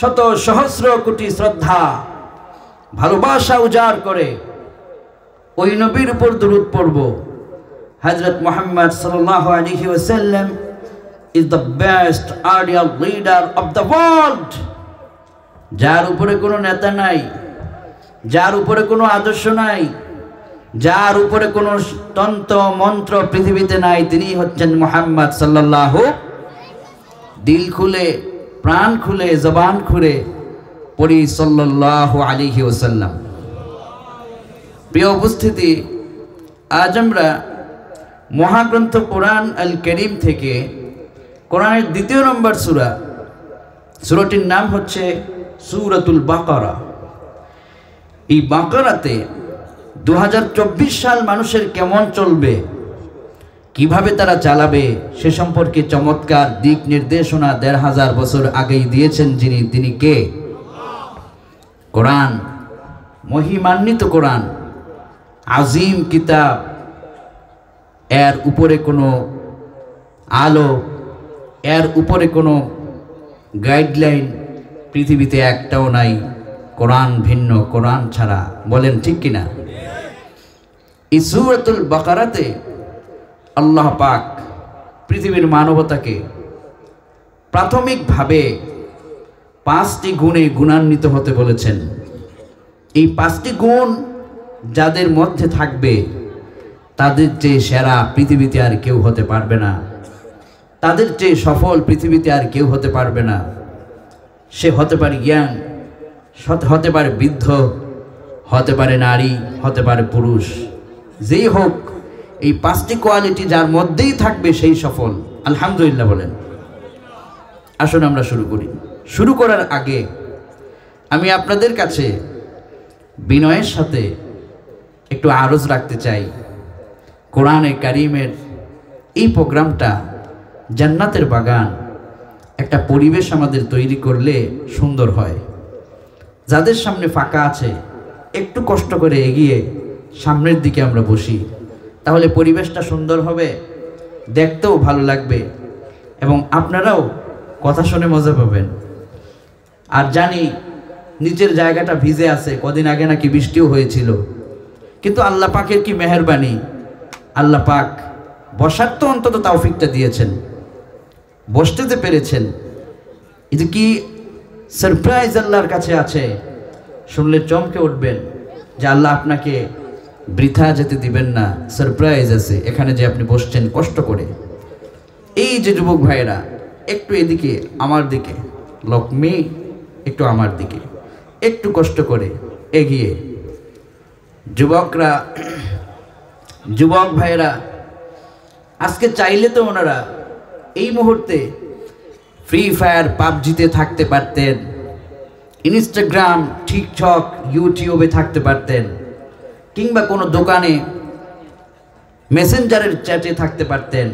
শত সহস্র কোটি শ্রদ্ধা ভালোবাসা উজাড় করে ওই নবীর উপর দরুদ পড়ব। হযরত মুহাম্মদ সাল্লাল্লাহু আলাইহি ওয়াসাল্লাম is the best ideal leader of the world, যার উপরে কোনো নেতা নাই, যার উপরে কোনো আদর্শ নাই, যার উপরে কোনো তন্ত্র মন্ত্র পৃথিবীতে নাই, তিনি হচ্ছেন মুহাম্মদ সাল্লাল্লাহু। দিল খুলে প্রাণ খুলে জবান খুলে পড়ি সাল্লাল্লাহু আলাইহি ওয়াসাল্লাম। প্রিয় উপস্থিতি, আজ আমরা মহাগ্রন্থ কোরআন আল কারীম থেকে কোরআনের দ্বিতীয় নম্বর সূরা, সূরাটির নাম হচ্ছে সূরাতুল বাকারা। এই বাকারাতে 2024 সাল মানুষের কেমন চলবে, কিভাবে তারা চালাবে সে সম্পর্কে চমৎকার দিক নির্দেশনা 1500 বছর আগেই দিয়েছেন যিনি, তিনি কে? কোরআন, মহিমান্বিত কোরআন, আজিম কিতাব। এর উপরে কোনো আলো, এর উপরে কোনো গাইডলাইন পৃথিবীতে একটাও নাই। কোরআন ভিন্ন, কোরআন ছাড়া। বলেন ঠিক কিনা? এই সূরাতুল বাকারাতে আল্লাহ পাক পৃথিবীর মানবতাকে প্রাথমিকভাবে 5টি গুণে গুণান্বিত হতে বলেছেন। এই 5টি গুণ যাদের মধ্যে থাকবে তাদের চেয়ে সেরা পৃথিবীতে আর কেউ হতে পারবে না, তাদের চেয়ে সফল পৃথিবীতে আর কেউ হতে পারবে না। সে হতে পারে ইয়াং, হতে পারে বৃদ্ধ, হতে পারে নারী, হতে পারে পুরুষ, যেই হোক এই 5টি কোয়ালিটি যার মধ্যেই থাকবে সেই সফল। আলহামদুলিল্লাহ বলেন। আসুন আমরা শুরু করি। শুরু করার আগে আমি আপনাদের কাছে বিনয়ের সাথে একটু আরজ রাখতে চাই, কোরআনে কারীমের এই প্রোগ্রামটা জান্নাতের বাগান, একটা পরিবেশ আমাদের তৈরি করলে সুন্দর হয়। যাদের সামনে ফাঁকা আছে একটু কষ্ট করে এগিয়ে সামনের দিকে আমরা বসি, তাহলে পরিবেশটা সুন্দর হবে, দেখতেও ভালো লাগবে এবং আপনারাও কথা শুনে মজা পাবেন। আর জানি নিচের জায়গাটা ভিজে আছে, কদিন আগে নাকি বৃষ্টিও হয়েছিল, কিন্তু আল্লাহ পাকের কি মেহেরবানি, আল্লাহ পাক বসার তো অন্তত তৌফিকটা দিয়েছেন, বসতে যে পেরেছেন, এটা কি সারপ্রাইজ আল্লাহর কাছে আছে। শুনলে চমকে উঠবেন যে আল্লাহ আপনাকে বৃথা যেতে দিবেন না, সারপ্রাইজ আছে এখানে যে আপনি বসছেন কষ্ট করে। এই যে যুবক ভাইয়েরা একটু এদিকে আমার দিকে, লক্ষ্মী একটু আমার দিকে, একটু কষ্ট করে এগিয়ে। যুবকরা, যুবক ভাইয়েরা আজকে চাইলে তো ওনারা এই মুহূর্তে ফ্রি ফায়ার পাবজিতে থাকতে পারতেন, ইনস্টাগ্রাম টিকটক ইউটিউবে থাকতে পারতেন, কিংবা কোনো দোকানে মেসেঞ্জারের চ্যাটে থাকতে পারতেন।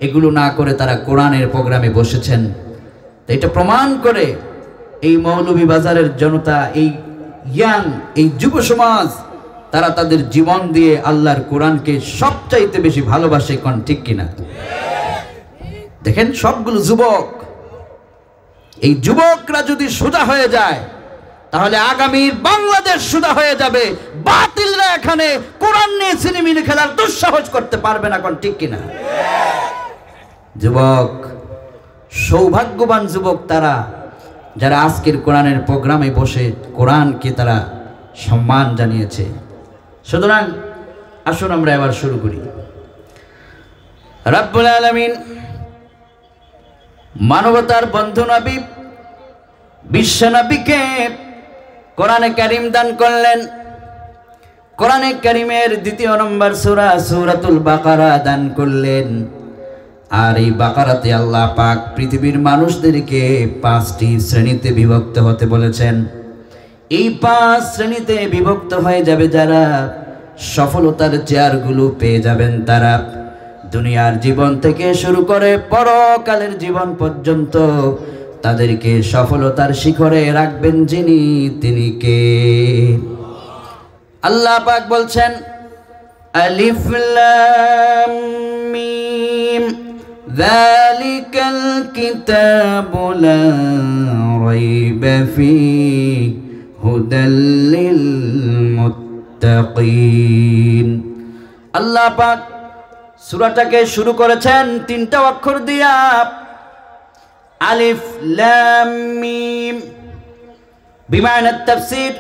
এগুলো না করে তারা কোরআনের প্রোগ্রামে বসেছেন। তো এটা প্রমাণ করে এই মৌলভীবাজারের জনতা, এই ইয়াং, এই যুব সমাজ, তারা তাদের জীবন দিয়ে আল্লাহর কোরআনকে সবচাইতে বেশি ভালোবাসে। কোন ঠিক কিনা? দেখেন সবগুলো যুবক, এই যুবকরা যদি সোজা হয়ে যায় তাহলে আগামীর বাংলাদেশ সোজা হয়ে যাবে। বাতিলরা এখানে কোরআন নিয়ে ছিনিমিনি খেলার দুঃসাহস করতে পারবে না। কোন ঠিক কিনা? যুবক, সৌভাগ্যবান যুবক তারা যারা আজকের কোরআনের প্রোগ্রামে বসে কোরআনকে তারা সম্মান জানিয়েছে। সুতরাং আসুন আমরা এবার শুরু করি। রব্বুল আলামিন মানবতার বন্ধু নবী বিশ্ব নবীকে কোরআনে কারীম দান করলেন। কোরআনে কারীমের দ্বিতীয় নম্বর সূরা সূরাতুল বাকারা দান করলেন। আর এই বাকারাতে আল্লাহ পাক পৃথিবীর মানুষদেরকে 5টি শ্রেণীতে বিভক্ত হতে বলেছেন। এই 5 শ্রেণীতে বিভক্ত হয়ে যাবে যারা, সফলতার চেয়ারগুলো পেয়ে যাবেন তারা। দুনিয়ার জীবন থেকে শুরু করে পরকালের জীবন পর্যন্ত তাদেরকে সফলতার শিখরে রাখবেন যিনি, তিনি কে? আল্লাহ পাক বলছেন, আলিফ লাম মিম যালিকাল কিতাবু লা রাইব রাইবা ফীহি হুদাল লিল মুত্তাকিন। আল্লাহ পাক সূরাটাকে শুরু করেছেন তিনটা অক্ষর দিয়া, আলিফ লাম মিম। বিমানা তাফসীর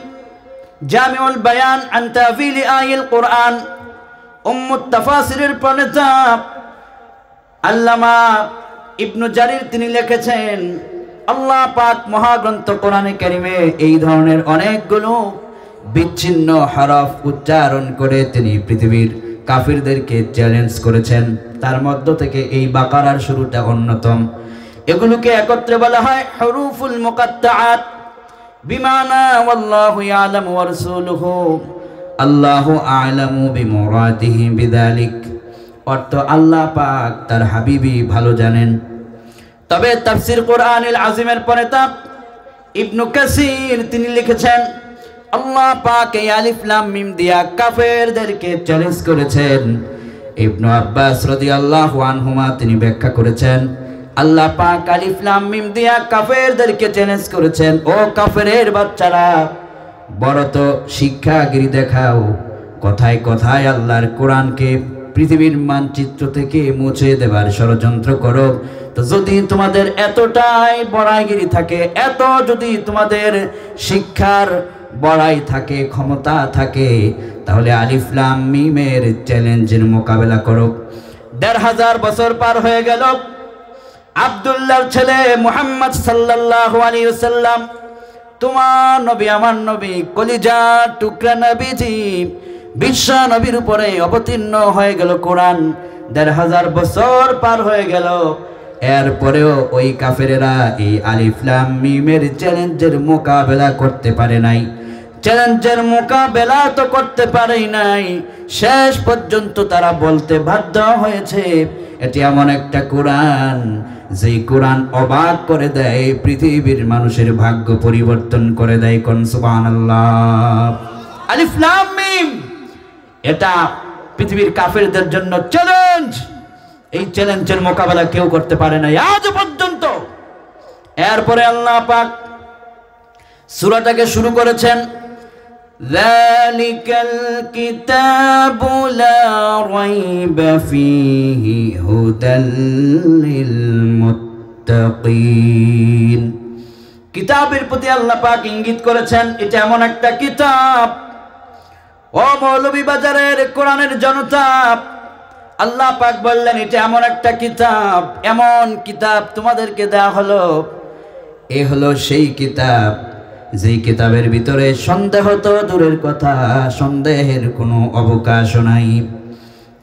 জামিউল বায়ান আন তা'বিল আয়াতিল কুরআন, উম্মুত তাফাসিরের প্রণেতা আল্লামা ইবনু জারির তিনি লিখেছেন, আল্লাহ পাক মহাগ্রন্থ কোরআনে কারিমে এই ধরনের অনেকগুলো বিচ্ছিন্ন হরফ উচ্চারণ করে তিনি পৃথিবীর কাফিরদেরকে চ্যালেঞ্জ করেছেন। তার মধ্য থেকে এই বাকারার শুরুটা অন্যতম। এগুলোকে একত্রে বলা হয় হুরুফুল মুকাত্তাআত, বিমানা ওয়াল্লাহু ইয়ালামু ওয়া রাসূলুহু আল্লাহু আ'লামু বিমুরাদিহি বিযালিক, অর্থ আল্লাহ পাক তার হাবিবই ভালো জানেন। তবে তাফসীর কোরআনুল আযীমের প্রণেতা ইবনু কাসির তিনি লিখেছেন, আল্লাহ পাক এই আলিফ লাম মিম দিয়া কাফেরদেরকে চ্যালেঞ্জ করেছেন। ইবনু আব্বাস রাদিয়াল্লাহু আনহুমা তিনি ব্যাখ্যা করেছেন, আল্লাহ পাক আলিফ লাম মিম দিয়া কাফেরদেরকে চ্যালেঞ্জ করেছেন, ও কাফেরের বাচ্চারা, বড় তো শিক্ষাগিরি দেখাও, কথায় কথায় আল্লাহর কোরআনকে পৃথিবীর মানচিত্র থেকে মুছে দেবার ষড়যন্ত্র করো। তো যদি তোমাদের এতটাই বড়াইগিরি থাকে, এত যদি তোমাদের শিক্ষার বড়াই থাকে, ক্ষমতা থাকে, তাহলে আলিফ লাম মিমের চ্যালেঞ্জের মোকাবেলা করো। ১৫০০ বছর পার হয়ে গেল, আব্দুল্লাহর ছেলে মুহাম্মদ সাল্লাল্লাহু আলাইহি ওয়াসাল্লাম, তোমার নবী আমার নবী কলিজার টুকরা নবীজি বিশ্ব নবীর উপরে অবতীর্ণ হয়ে গেল কোরআন। ১৫০০ বছর পার হয়ে গেল, এরপরেও ওই কাফেরেরা এই আলিফ লাম মিমের চ্যালেঞ্জের মোকাবেলা করতে পারে নাই। চ্যালেঞ্জের মোকাবেলা তো করতে পারেই নাই, শেষ পর্যন্ত তারা বলতে বাধ্য হয়েছে, এটি এমন একটা কোরআন যেই কোরআন অবাক করে দেয়, পৃথিবীর মানুষের ভাগ্য পরিবর্তন করে দেয়। কোন সুবহানাল্লাহ। আলিফ লাম মিম এটা পৃথিবীর কাফেরদের জন্য চ্যালেঞ্জ। এই চ্যালেঞ্জের মোকাবেলা কেউ করতে পারে না আজ পর্যন্ত। এরপরে আল্লাহ পাক সূরাটাকে শুরু করেছেন, যালিকাল কিতাবু লা রাইবা ফীহি হুদাল লিল মুত্তাকিন। কিতাবের প্রতি আল্লাহ পাক ইঙ্গিত করেছেন, এটা এমন একটা কিতাব, ও মৌলভীবাজারের কোরআনের জনতা, আল্লাহ পাক বললেন এটা এমন একটা কিতাব, এমন কিতাব তোমাদেরকে দেওয়া হলো, এ হলো সেই কিতাব যেই কিতাবের ভিতরে সন্দেহ তো দূরের কথা, সন্দেহের কোনো অবকাশ নাই।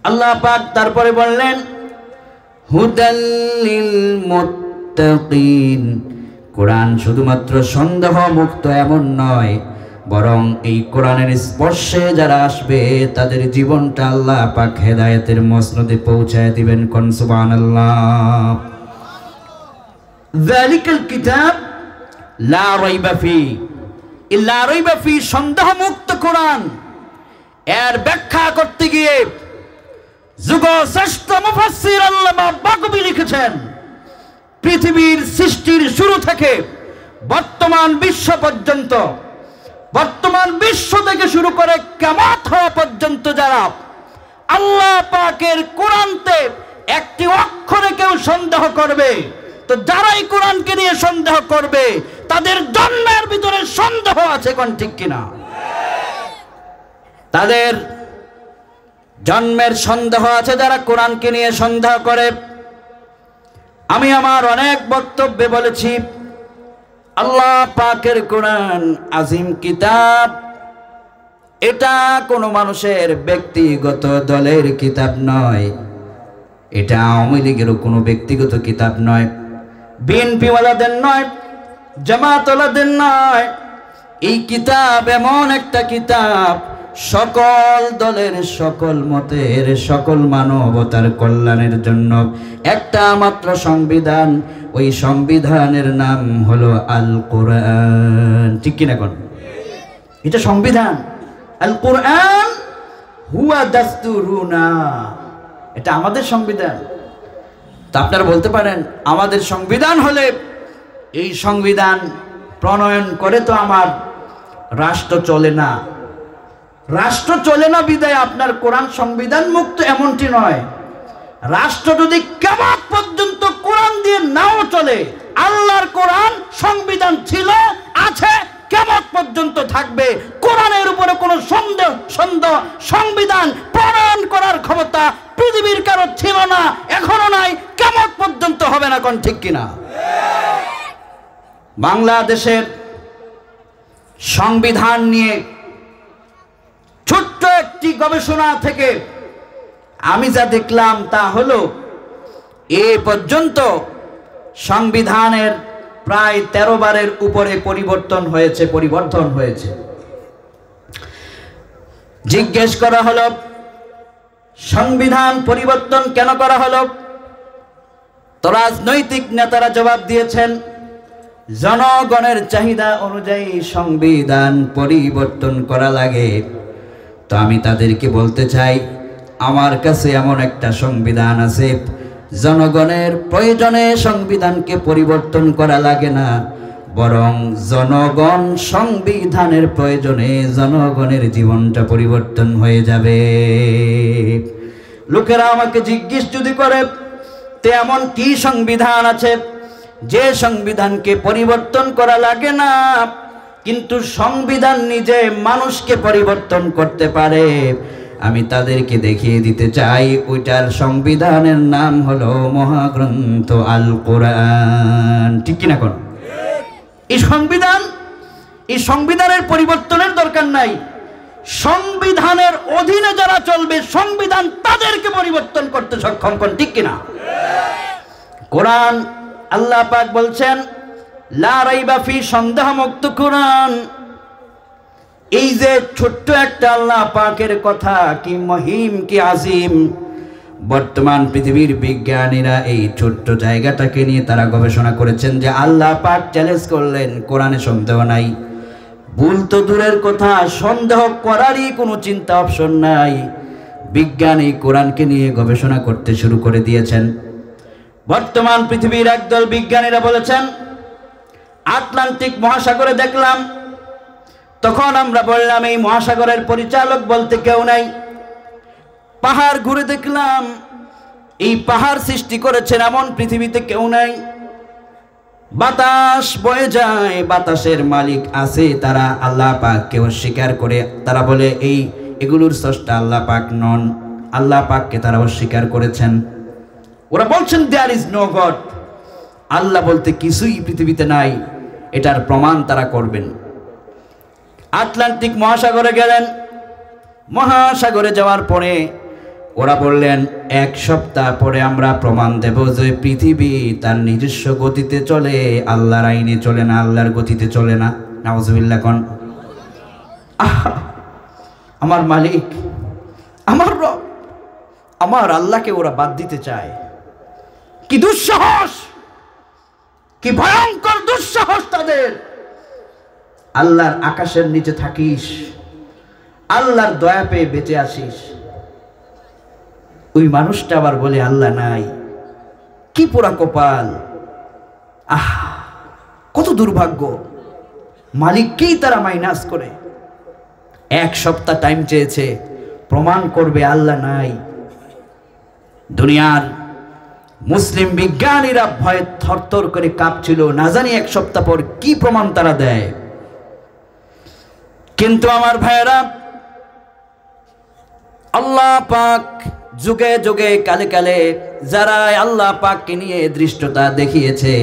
আল্লাহ পাক তারপরে বললেন হুদাল লিল মুত্তাকিন। কোরআন শুধুমাত্র সন্দেহ মুক্ত এমন নয়, বরং এই কোরআনের স্পর্শে যারা আসবে তাদের জীবনটা আল্লাহ পাক হেদায়েতের মসনদে পৌঁছায় দিবেন। কোন সুবহানাল্লাহ। যালিকাল কিতাব লা রাইবা ফি, লা রাইবা ফি সন্দেহ মুক্ত কোরআন। এর ব্যাখ্যা করতে গিয়ে যুগশ্রেষ্ঠ মুফাসসির আল্লামা বাকবী লিখেছেন, পৃথিবীর সৃষ্টির শুরু থেকে বর্তমান বিশ্ব পর্যন্ত, বর্তমান বিশ্ব থেকে শুরু করে কিয়ামত হওয়া পর্যন্ত যারা আল্লাহ পাকের কোরআনতে একটি অক্ষরে কেউ সন্দেহ করবে, তো যারাই কোরআনকে নিয়ে সন্দেহ করবে তাদের জন্মের ভিতরে সন্দেহ আছে। কোন ঠিক কিনা? তাদের জন্মের সন্দেহ আছে যারা কোরআনকে নিয়ে সন্দেহ করে। আমি আমার অনেক বক্তব্যে বলেছি, আল্লাহ পাকের কোরআন আজিম কিতাব, এটা কোনো মানুষের ব্যক্তিগত দলের কিতাব নয়, এটা আওয়ামী লীগেরও কোনো ব্যক্তিগত কিতাব নয়, বিএনপি ওয়ালাদের নয়, জামাত ওয়ালাদের নয়। এই কিতাব এমন একটা কিতাব সকল দলের, সকল মতের, সকল মানবতার কল্যাণের জন্য একটা মাত্র সংবিধান। ওই সংবিধানের নাম হলো আল কোরআন। ঠিক কিনা কোন? এটা সংবিধান। আল কোরআন হুয়া দাস্তুরুনা, এটা আমাদের সংবিধান। তা আপনারা বলতে পারেন আমাদের সংবিধান হলে এই সংবিধান প্রণয়ন করে তো আমার রাষ্ট্র চলে না। রাষ্ট্র চলে না বিদায় আপনার কোরআন সংবিধান মুক্ত এমনটি নয়। রাষ্ট্র যদি কিয়ামত পর্যন্ত কোরআন দিয়ে নাও চলে, আল্লাহর কোরআন সংবিধান ছিল, আছে, কিয়ামত পর্যন্ত থাকবে। কোরআনের উপরে কোনো সন্দেহ সংবিধান প্রণয়ন করার ক্ষমতা পৃথিবীর কারো ছিল না, এখনো নাই, কিয়ামত পর্যন্ত হবে না। কোন ঠিক কিনা? বাংলাদেশের সংবিধান নিয়ে ছোট্ট একটি গবেষণা থেকে আমি যা দেখলাম তা হলো, এ পর্যন্ত সংবিধানের প্রায় 13 বারের উপরে পরিবর্তন হয়েছে। জিজ্ঞেস করা হলো সংবিধান পরিবর্তন কেন করা হলো? তো রাজনৈতিক নেতারা জবাব দিয়েছেন, জনগণের চাহিদা অনুযায়ী সংবিধান পরিবর্তন করা লাগে। তো আমি তাদেরকে বলতে চাই, আমার কাছে এমন একটা সংবিধান আছে, জনগণের প্রয়োজনে সংবিধানকে পরিবর্তন করা লাগে না, বরং জনগণ সংবিধানের প্রয়োজনে জনগণের জীবনটা পরিবর্তন হয়ে যাবে। লোকেরা আমাকে জিজ্ঞেস যদি করে, তে এমন কি সংবিধান আছে যে সংবিধানকে পরিবর্তন করা লাগে না, কিন্তু সংবিধান নিজে মানুষকে পরিবর্তন করতে পারে? আমি তাদেরকে দেখিয়ে দিতে চাই, ওইটার সংবিধানের নাম হলো মহাগ্রন্থ আল কোরআন। ঠিক কিনা? কোন এই সংবিধানের পরিবর্তনের দরকার নাই। সংবিধানের অধীনে যারা চলবে, সংবিধান তাদেরকে পরিবর্তন করতে সক্ষম। কোন ঠিক কিনা? কোরআন আল্লাহ পাক বলছেন, লা রাইবা ফি, সন্দেহমুক্ত কোরআন। এই যে ছোট্ট একটা আল্লাহ পাকের কথা, কি মহিম, কি আজিম। বর্তমান পৃথিবীর বিজ্ঞানীরা এই ছোট্ট জায়গাটাকে নিয়ে তারা গবেষণা করেছেন যে আল্লাহ পাক চ্যালেঞ্জ করলেন, কোরআনে সন্দেহ নাই। ভুল তো দূরের কথা, সন্দেহ করারই কোনো চিন্তা অপশন নাই। বিজ্ঞানী কোরআনকে নিয়ে গবেষণা করতে শুরু করে দিয়েছেন। বর্তমান পৃথিবীর একদল বিজ্ঞানীরা বলেছেন, আটলান্টিক মহাসাগরে দেখলাম। তখন আমরা বললাম, এই মহাসাগরের পরিচালক বলতে কেউ নাই। পাহাড় ঘুরে দেখলাম, এই পাহাড় সৃষ্টি করেছেন এমন পৃথিবীতে কেউ নাই। বাতাস বয়ে যায়, বাতাসের মালিক আছে, তারা আল্লাহ পাককে অস্বীকার করে। তারা বলে এগুলোর স্রষ্টা আল্লাহ পাক নন, আল্লাহ পাককে তারা অস্বীকার করেছেন। ওরা বলছেন দেয়ার ইজ নো গড, আল্লাহ বলতে কিছুই পৃথিবীতে নাই। এটার প্রমাণ তারা করবেন। আটলান্টিক মহাসাগরে গেলেন। মহাসাগরে যাওয়ার পরে ওরা বললেন, 1 সপ্তাহ পরে আমরা প্রমাণ দেব যে পৃথিবী তার নিজস্ব গতিতে চলে, আল্লাহর আইনে চলে না, আল্লাহর গতিতে চলে না। নাউজুবিল্লাহ। কোন আমার মালিক, আমার রব, আমার আল্লাহকে ওরা বাদ দিতে চায়। কি দুঃসাহস, কি ভয়ঙ্কর দুঃসাহস তাদের। আল্লাহর আকাশের নিচে থাকিস, আল্লাহর দয়া পেয়ে বেঁচে আসিস, ওই মানুষটা আবার বলে আল্লাহ নাই। কি পোড়া কপাল! কত দুর্ভাগ্য! মালিককেই তারা মাইনাস করে। 1 সপ্তাহ টাইম চেয়েছে, প্রমাণ করবে আল্লাহ নাই। দুনিয়ার মুসলিম বিজ্ঞানীরা ভয়ে থরথর করে কাঁপছিল, না জানি 1 সপ্তাহ পর কি প্রমাণ তারা দেয়। কিন্তু আমার ভাইয়েরা, আল্লাহ পাক যুগে যুগে কালে কালে যারা আল্লাহ পাককে নিয়ে দৃষ্টতা দেখিয়েছে,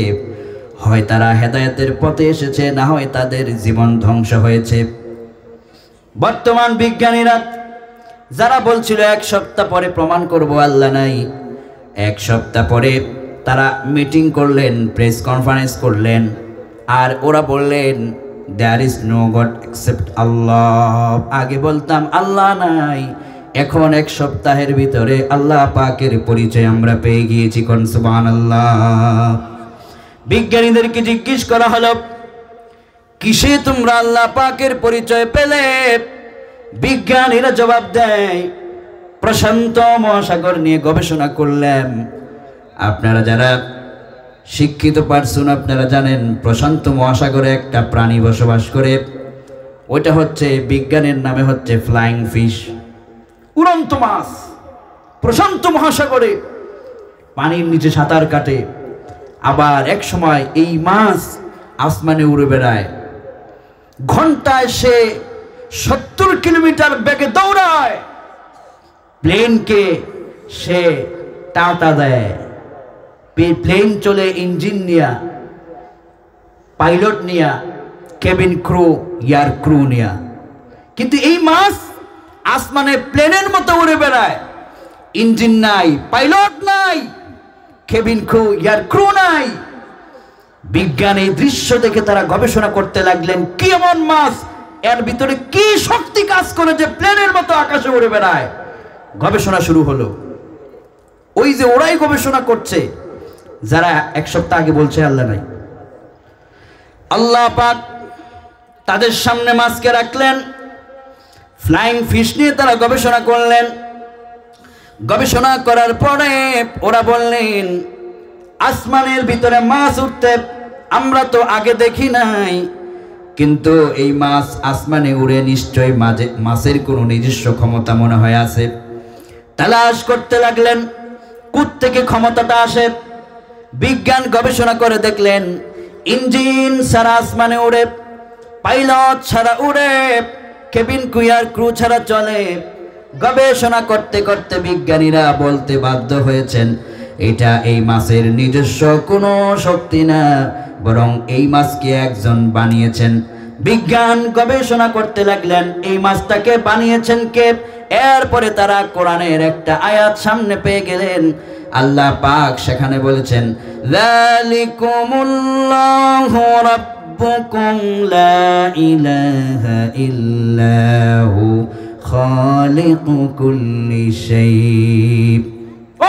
হয় তারা হেদায়েতের পথে এসেছে, না হয় তাদের জীবন ধ্বংস হয়েছে। বর্তমান বিজ্ঞানীরা যারা বলছিল 1 সপ্তাহ পরে প্রমাণ করব আল্লাহ নাই, 1 সপ্তাহ পরে তারা মিটিং করলেন, প্রেস কনফারেন্স করলেন, আর ওরা বললেন there is no God except Allah. আগে বলতাম আল্লাহ নাই, এখন 1 সপ্তাহের ভিতরে আল্লাহ পাকের পরিচয় আমরা পেয়ে গিয়েছি। কোন সুবহানাল্লাহ। বিজ্ঞানীদেরকে জিজ্ঞেস করা হলো, কিসে তোমরা আল্লাহ পাকের পরিচয় পেলে? বিজ্ঞানীরা জবাব দেয়, প্রশান্ত মহাসাগর নিয়ে গবেষণা করলাম। আপনারা যারা শিক্ষিত পারসন আপনারা জানেন প্রশান্ত মহাসাগরে একটা প্রাণী বসবাস করে, ওইটা হচ্ছে বিজ্ঞানের নামে হচ্ছে ফ্লাইং ফিশ, উড়ন্ত মাছ। প্রশান্ত মহাসাগরে পানির নিচে সাঁতার কাটে, আবার এক সময় এই মাছ আসমানে উড়ে বেড়ায়, ঘন্টায় সে 70 কিলোমিটার বেগে দৌড়ায়, প্লেনকে সে টাটা দেয়, প্লেন চলে ইঞ্জিন নিয়া, পাইলট নিয়া, কেবিন ক্রু, এয়ার ক্রু নিয়া। কিন্তু এই মাছ আসমানে প্লেনের মতো উড়ে বেড়ায়, ইঞ্জিন নাই, পাইলট নাই, কেবিন ক্রু, এয়ার ক্রু নাই। বিজ্ঞান এই দৃশ্য দেখে তারা গবেষণা করতে লাগলেন, কি এমন মাছ, এর ভিতরে কি শক্তি কাজ করে যে প্লেনের মতো আকাশে উড়ে বেড়ায়। গবেষণা শুরু হলো। ওই যে ওরাই গবেষণা করছে যারা এক সপ্তাহ আগে বলছে আল্লাহ নাই। আল্লাহ পাক তাদের সামনে মাছকে রাখলেন, ফ্লাইং ফিশ নিয়ে তারা গবেষণা করলেন। গবেষণা করার পরে ওরা বললেন, আসমানের ভিতরে মাছ উঠতে আমরা তো আগে দেখি নাই, কিন্তু এই মাছ আসমানে উড়ে নিশ্চয়ই মাছের কোনো নিজস্ব ক্ষমতা মনে হয় আছে। তালাশ করতে লাগলেন কোত্থেকে ক্ষমতাটা আসে। বিজ্ঞান গবেষণা করে দেখলেন ইঞ্জিন ছাড়া আসমানে উড়ে, পাইলট ছাড়া উড়ে, কেবিন ক্রু ছাড়া চলে। গবেষণা করতে করতে বিজ্ঞানীরা বলতে বাধ্য হয়েছেন এটা এই মাছের নিজস্ব কোনো শক্তি না, বরং এই মাছকে একজন বানিয়েছেন। বিজ্ঞান গবেষণা করতে লাগলেন এই মাছটাকে বানিয়েছেন কে। এরপরে তারা কোরআনের একটা আয়াত সামনে পেয়ে গেলেন। আল্লাহ পাক সেখানে বলেছেন, যালিকুমুল্লাহু রাব্বুকুম লা ইলাহা ইল্লাহু খালিকু কুল্লি শাই।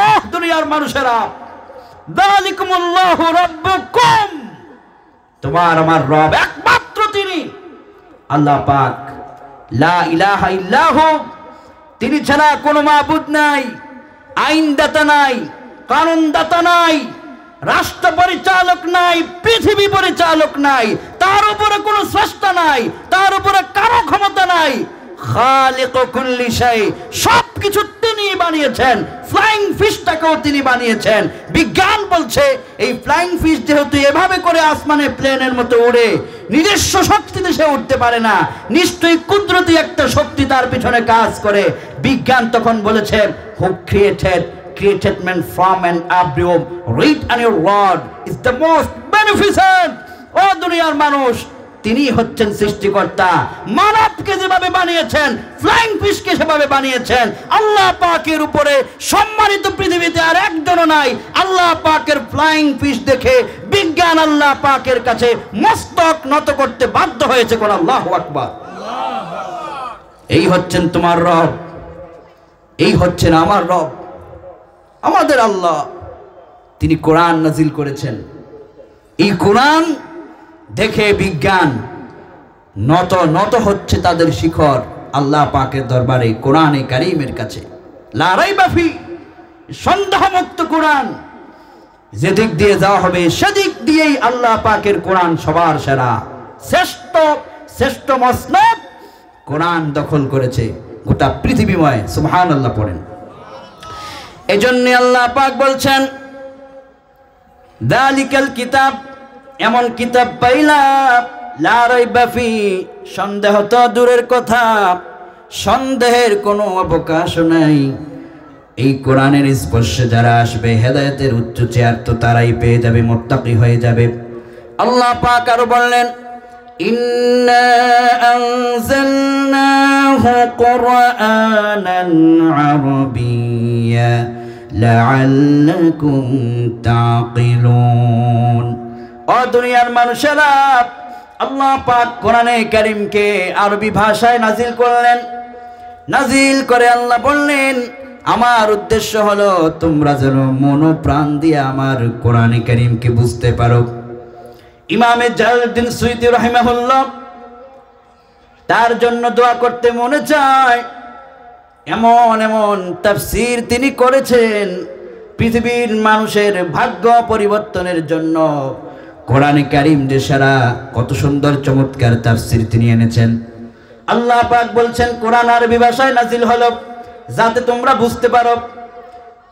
ও দুনিয়ার মানুষেরা, যালিকুমুল্লাহু রাব্বুকুম, তোমার আমার রব একমাত্র তিনি আল্লাহ পাক, লা ইলাহা ইল্লাহু, তিনি ছাড়া কোনো মাবুদ নাই, আইনদাতা নাই, কানুনদাতা নাই, রাষ্ট্র পরিচালক নাই, পৃথিবী পরিচালক নাই, তার উপরে কোনো স্রষ্টা নাই, তার উপরে কারো ক্ষমতা নাই। খালিকু কুল্লি শাই, সবকিছু তিনি বানিয়েছেন। ফ্লাইং ফিশটাকেও তিনি বানিয়েছেন। বিজ্ঞান বলছে এই ফ্লাইং ফিশ যেহেতু এভাবে করে আসমানে প্লেনের মতো উড়ে, নিজস্ব শক্তিতে সে উঠতে পারে না, নিশ্চয়ই কুদরতি একটা শক্তি তার পিছনে কাজ করে। বিজ্ঞান তখন বলেছে, হু created man from an embryo, read on your word is the most beneficent. ও দুনিয়ার মানুষ, তিনি হচ্ছেন সৃষ্টিকর্তা। মানবকে যেভাবে বানিয়েছেন, ফ্লাইং ফিশকে সেভাবে বানিয়েছেন। আল্লাহ পাকের উপরে সম্মানিত পৃথিবীতে আর একজনও নাই। আল্লাহ পাকের ফ্লাইং ফিশ দেখে বিজ্ঞান আল্লাহ পাকের কাছে মস্তক নত করতে বাধ্য হয়েছে। কোন আল্লাহু আকবার। এই হচ্ছেন তোমার রব, এই হচ্ছেন আমার রব, আমাদের আল্লাহ। তিনি কোরআন নাজিল করেছেন। এই কোরআন দেখে বিজ্ঞান নত হচ্ছে তাদের শিখর আল্লাহ পাকের দরবারে, কোরআনে কারীমের কাছে। লা রাইবা ফি, সন্দেহমুক্ত কোরআন। যেদিক দিয়ে যাওয়া হবে সেদিক দিয়েই আল্লাহ পাকের কোরআন সবার সেরা, শ্রেষ্ঠ মসনদ কোরআন দখল করেছে গোটা পৃথিবীময়। সুবহানাল্লাহ পড়েন। এজন্য আল্লাহ পাক বলছেন, যালিকাল কিতাব, এমন কিতাব পাইলাম, লা রাইবা ফি, সন্দেহ তো দূরের কথা, সন্দেহের কোনো অবকাশ নাই। এই কোরআনের স্পর্শে যারা আসবে, হেদায়েতের উচ্চ চেয়ার তো তারাই পেয়ে যাবে, মুত্তাকি হয়ে যাবে। আল্লাহ পাক আরো বললেন, ইন্না আনজালনাহু কুরআনান আরাবিয়্যা লাআল্লাকুম তাকিলুন। ও দুনিয়ার মানুষেরা, আল্লাহ পাক কোরআনে কারীমকে আরবি ভাষায় নাজিল করলেন। নাজিল করে আল্লাহ বললেন, আমার উদ্দেশ্য হলো তোমরা যেন মনোপ্রাণ দিয়ে আমার কোরআনে কারীমকে বুঝতে পারো। ইমামে জালালউদ্দিন সুয়ুতী রাহিমাহুল্লাহ, তার জন্য দোয়া করতে মনে চায়। এমন এমন তাফসীর তিনি করেছেন, পৃথিবীর মানুষের ভাগ্য পরিবর্তনের জন্য কোরআনে কারীম যে সারা কত সুন্দর চমৎকার তাফসীর তিনি এনেছেন। আল্লাহ পাক বলছেন কোরআন আরবি ভাষায় নাজিল হলো যাতে তোমরা বুঝতে পারো।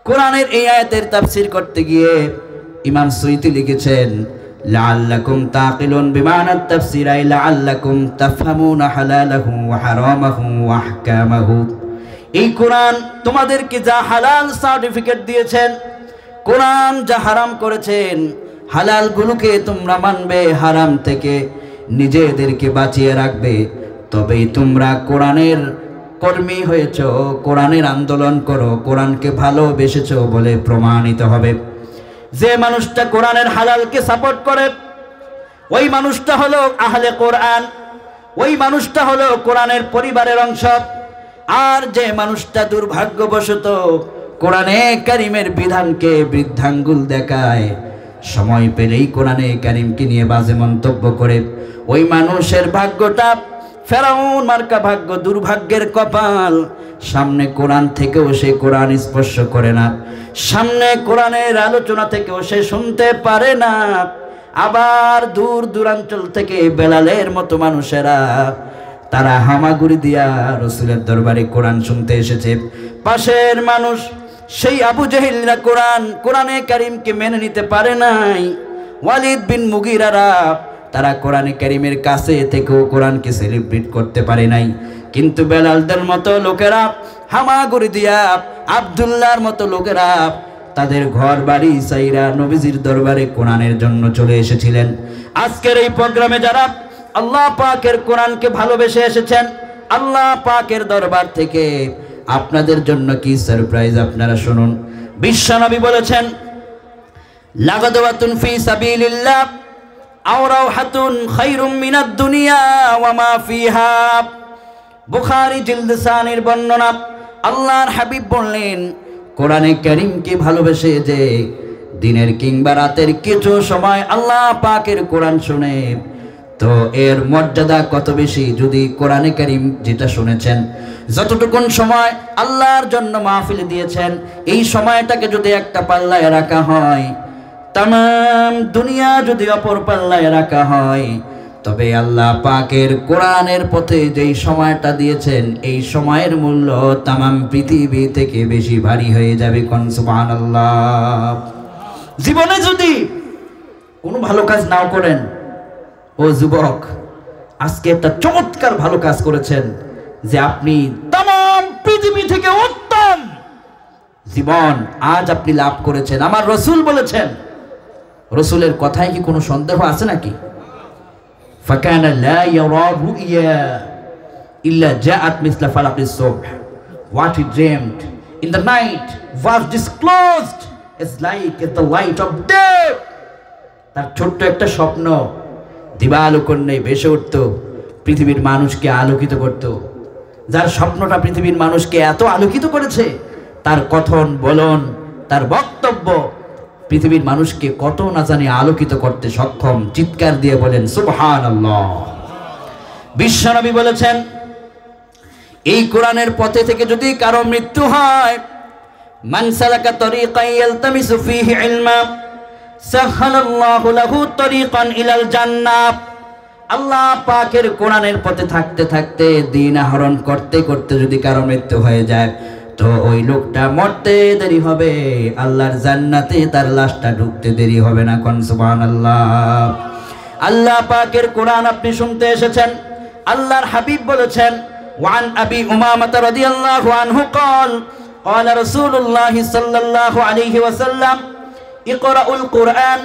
কোরআনের এই আয়াতের তাফসীর করতে গিয়ে ইমাম সুয়ুতী লিখেছেন লাআল্লাকুম তাকিলুন বিমানা তাফসীর আই লাআল্লাকুম তাফহামুনা হালালাহু ওয়া হারামাহু ওয়া আহকামাহু। এই কোরআন তোমাদেরকে যা হালাল সার্টিফিকেট দিয়েছেন, কোরআন যা হারাম করেছেন, হালালগুলোকে তোমরা মানবে, হারাম থেকে নিজেদেরকে বাঁচিয়ে রাখবে, তবেই তোমরা কোরআনের কর্মী হয়েছ, কোরআনের আন্দোলন করো, কোরআনকে ভালোবেসেছো বলে প্রমাণিত হবে। যে মানুষটা কোরআনের হালালকে সাপোর্ট করে ওই মানুষটা হলো আহলে কোরআন, ওই মানুষটা হলো কোরআনের পরিবারের অংশ। আর যে মানুষটা দুর্ভাগ্যবশত কোরআনে কারীমের বিধানকে বৃদ্ধাঙ্গুল দেখায়, সময় পেলেই কোরআনে কারীমকে নিয়ে বাজে মন্তব্য করে, ওই মানুষের ভাগ্যটা ফেরাউন মার্কা ভাগ্য, দুর্ভাগ্যের কপাল। সামনে কোরআন থেকেও সে কোরআন স্পর্শ করে না, সামনে কোরআনের আলোচনা থেকেও সে শুনতে পারে না। আবার দূর দূরাঞ্চল থেকে বেলালের মতো মানুষেরা তারা হামাগুড়ি দিয়া রসুলের দরবারে কোরআন শুনতে এসেছে। পাশের মানুষ সেই আবু জাহিলরা কোরআনে কারীমকে মেনে নিতে পারে নাই। ওয়ালিদ বিন মুগিরারা তারা কোরআনে কারীমের কাছে থেকেও কোরআনকে সেলিব্রেট করতে পারে নাই। কিন্তু বেলালদের মতো লোকেরা হামাগুড়ি দিয়া, আব্দুল্লাহর মতো লোকেরা তাদের ঘর বাড়ি সাইরা নবীজির দরবারে কোরআনের জন্য চলে এসেছিলেন। আজকের এই প্রোগ্রামে যারা আল্লাহ পাকের কোরআনকে ভালোবেসে এসেছেন, আল্লাহ পাকের দরবার থেকে আপনাদের জন্য কি সারপ্রাইজ আপনারা শুনুন। বিশ্বনবী বলেছেন লাগাদওয়াতুন ফি সাবিলিল্লাহ আও রাওহাতুন খায়রুম মিনাদ দুনিয়া ওয়া মা ফিহা। বুখারী জিলদ সানির বর্ণনা। আল্লাহর হাবিব বললেন কোরআনে কারীমকে ভালোবেসে যে দিনের কিংবা রাতের কিছু সময় আল্লাহ পাকের কোরআন শুনে, তো এর মর্যাদা কত বেশি। যদি কোরআনে কারীম যেটা শুনেছেন, যতটুকুন সময় আল্লাহর জন্য মাহফিলে দিয়েছেন, এই সময়টাকে যদি একটা পাল্লায় রাখা হয়, তামাম দুনিয়া যদি অপর পাল্লায় রাখা হয়, তবে আল্লাহ পাকের কোরআনের পথে যেই সময়টা দিয়েছেন, এই সময়ের মূল্য তামাম পৃথিবী থেকে বেশি ভারী হয়ে যাবে। কোন সুবহানাল্লাহ। জীবনে যদি কোনো ভালো কাজ নাও করেন, ও যুবক, আজকে একটা চমৎকার ভালো কাজ করেছেন যে আপনি তামাম পৃথিবী থেকে উত্তম জীবন আজ আপনি লাভ করেছেন। আমার রসুল বলেছেন, রসুলের কথায় কি কোনো সন্দেহ আছে নাকি? ফাকানা লা ইয়ারা রুইয়া ইল্লা জাআত মিসলা ফালাকিস সুবহ। What he dreamed in the night was disclosed as like as the light of day. তার ছোট্ট একটা স্বপ্ন দিবালোকন্যে ভেসে উঠত, পৃথিবীর মানুষকে আলোকিত করত। যার স্বপ্নটা পৃথিবীর মানুষকে এত আলোকিত করেছে, তার কথন বলন, তার বক্তব্য পৃথিবীর মানুষকে কত না জানি আলোকিত করতে সক্ষম। চিৎকার দিয়ে বলেন সুবহানাল্লাহ। বিশ্বনবী বলেছেন এই কোরআনের পথে থেকে যদি কারো মৃত্যু হয়, মান সালাকা তরিকান ইয়ালতামিসু ফীহি ইলমা সাহালাল্লাহু লাহু তরিকান ইলাল জান্নাহ। আল্লাহ পাকের কোরআনের পথে থাকতে থাকতে, দিন আহরণ করতে করতে যদি কারো মৃত্যু হয়ে যায়, তো ওই লোকটা মরতে দেরি হবে, আল্লাহর জান্নাতে তার লাশটা ঢুকতে দেরি হবে না। কোন সুবহানাল্লাহ। আল্লাহ পাকের কোরআন আপনি শুনতে এসেছেন। আল্লাহর হাবিব বলেছেন ওয়ান আবি উমামা রাদিয়াল্লাহু আনহু قال قال رسول الله صلى الله عليه وسلم اقرأوا القرآن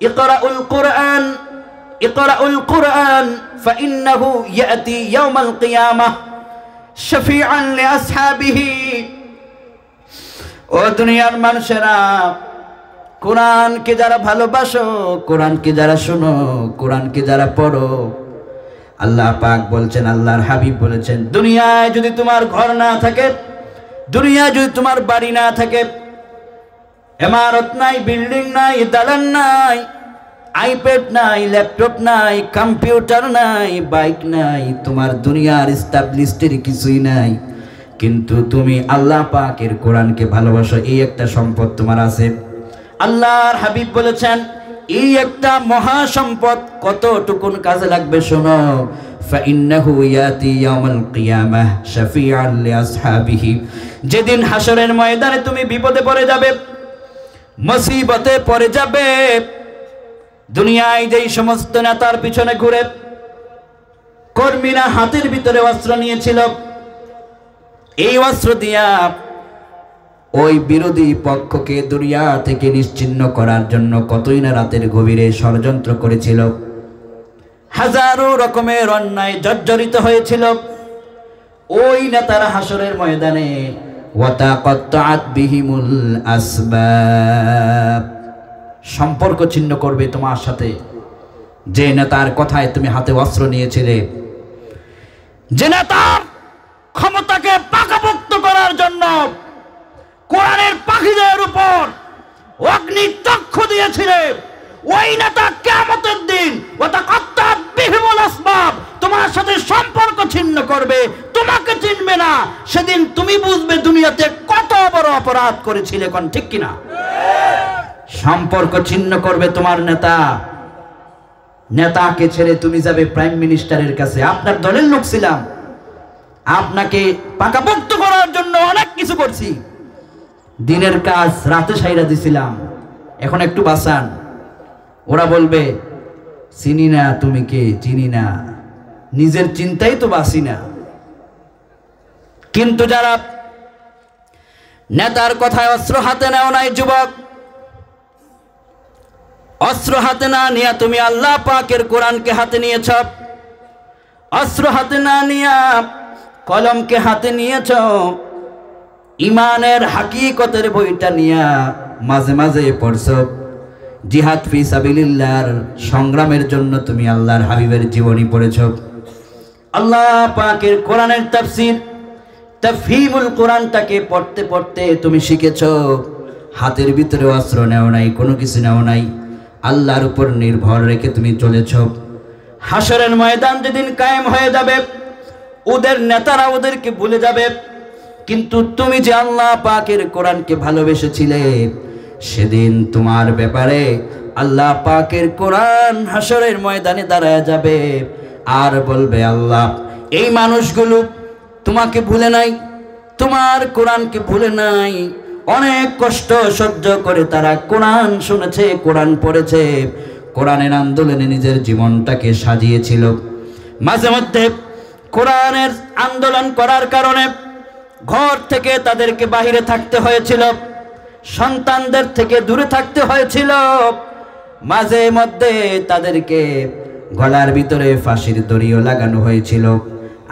اقرأوا القرآن اقرأوا القرآن فإنه يأتي يوم القيامة شفيعا لأصحابه। ও দুনিয়ার মানুষেরা, কোরআনকে যারা ভালোবাসো, কোরআনকে যারা শোনো, কোরআনকে যারা পড়ো, আল্লাহ পাক বলছেন, আল্লাহর হাবিব বলেছেন, দুনিয়ায় যদি তোমার ঘর না থাকে, দুনিয়ায় যদি তোমার বাড়ি না থাকে, ইমারত নাই, বিল্ডিং নাই, দালান নাই, আইপ্যাড নাই, ল্যাপটপ নাই, কম্পিউটার নাই, বাইক নাই, তোমার দুনিয়ার স্টাবলিশডের কিছুই নাই, কিন্তু তুমি আল্লাহ পাকের কোরআনকে ভালোবাসো, এই একটা সম্পদ তোমার আছে। আল্লাহর হাবিব বলেছেন এই একটা মহা সম্পদ কতটুকুন কাজে লাগবে শোনো। ফাইন্নাহু ইয়াতি ইয়াউমাল কিয়ামাহ শাফিআন লিআসহাবিহি, যেদিন হাসরের ময়দানে তুমি বিপদে পড়ে যাবে, মুসিবতে পড়ে যাবে, দুনিয়ায় যেই সমস্ত নেতার পিছনে ঘুরে কর্মীরা হাতের ভিতরে অস্ত্র নিয়েছিল, এই অস্ত্র দিয়া ওই বিরোধী পক্ষকে দুনিয়া থেকে নিশ্চিহ্ন করার জন্য কতই না রাতের গভীরে ষড়যন্ত্র করেছিল, হাজারো রকমের অন্যায় জর্জরিত হয়েছিল। ওই নেতারা হাসরের ময়দানে ওয়াতাকাত্তাআত বিহিমুল আসবাব, সম্পর্ক ছিন্ন করবে তোমার সাথে। যে নেতার কথায় তুমি হাতে অস্ত্র নিয়েছিলে, যে নেতার ক্ষমতাকে পাকাপোক্ত করার জন্য কোরআনের পাখিদের উপর অগ্নি চক্ষু দিয়েছিলে, ওই নেতা কিয়ামতের দিন ওয়াতাকাত্তাআত বিহিমুল আসবাব তোমার সাথে সম্পর্ক ছিন্ন করবে, তোমাকে চিনবে না। সেদিন তুমি বুঝবে দুনিয়াতে কত বড় অপরাধ করেছিলে, কোন ঠিক কিনা? সম্পর্ক ছিন্ন করবে তোমার নেতা। নেতাকে ছেড়ে তুমি যাবে প্রাইম মিনিস্টারের কাছে। আপনার দলের লোক ছিলাম, আপনাকে পাকাপোক্ত করার জন্য অনেক কিছু করছি, দিনের কাজ রাতে সাইরা দিছিলাম, এখন একটু বাঁচান। ওরা বলবে চিনি না, তুমি কে চিনি না, নিজের চিন্তাই তো বাঁচি না। কিন্তু যারা নেতার কথায় অস্ত্র হাতে নেও নাই যুবক, অস্ত্র হাতে না নিয়ে তুমি আল্লাহ পাকের কোরআনকে হাতে নিয়েছ, অস্ত্র হাতে না নিয়ে কলমকে হাতে নিয়েছ, ইমানের হাকিকতের বইটা নিয়ে মাঝে মাঝে পড়ছ, জিহাদ ফি সাবিলিল্লাহর সংগ্রামের জন্য তুমি আল্লাহর হাবিবের জীবনী পড়েছ, আল্লাহ পাকের কোরআনের তাফসীর তাফহিমুল কোরআনটাকে পড়তে পড়তে তুমি শিখেছ। হাতের ভিতরে অস্ত্র নেও নাই, কোনো কিছু নেও নাই, আল্লাহর উপর নির্ভর রেখে তুমি চলেছ। হাসরের ময়দান যেদিন কায়েম হয়ে যাবে, ওদের নেতারা ওদেরকে ভুলে যাবে, কিন্তু তুমি যে আল্লাহ পাকের কোরআনকে ভালোবেসেছিলে, সেদিন তোমার ব্যাপারে আল্লাহ পাকের কোরআন হাসরের ময়দানে দাঁড়ায় যাবে আর বলবে, আল্লাহ এই মানুষগুলো তোমাকে ভুলে নাই, তোমার কোরআনকে ভুলে নাই, অনেক কষ্ট সহ্য করে তারা কোরআন শুনেছে, কোরআন পড়েছে, কোরআনের আন্দোলনে নিজের জীবনটাকে সাজিয়েছিল। মাঝে মধ্যে কোরআনের আন্দোলন করার কারণে ঘর থেকে তাদেরকে বাহিরে থাকতে হয়েছিল, সন্তানদের থেকে দূরে থাকতে হয়েছিল, মাঝে মধ্যে তাদেরকে গলার ভিতরে ফাঁসির দড়িও লাগানো হয়েছিল,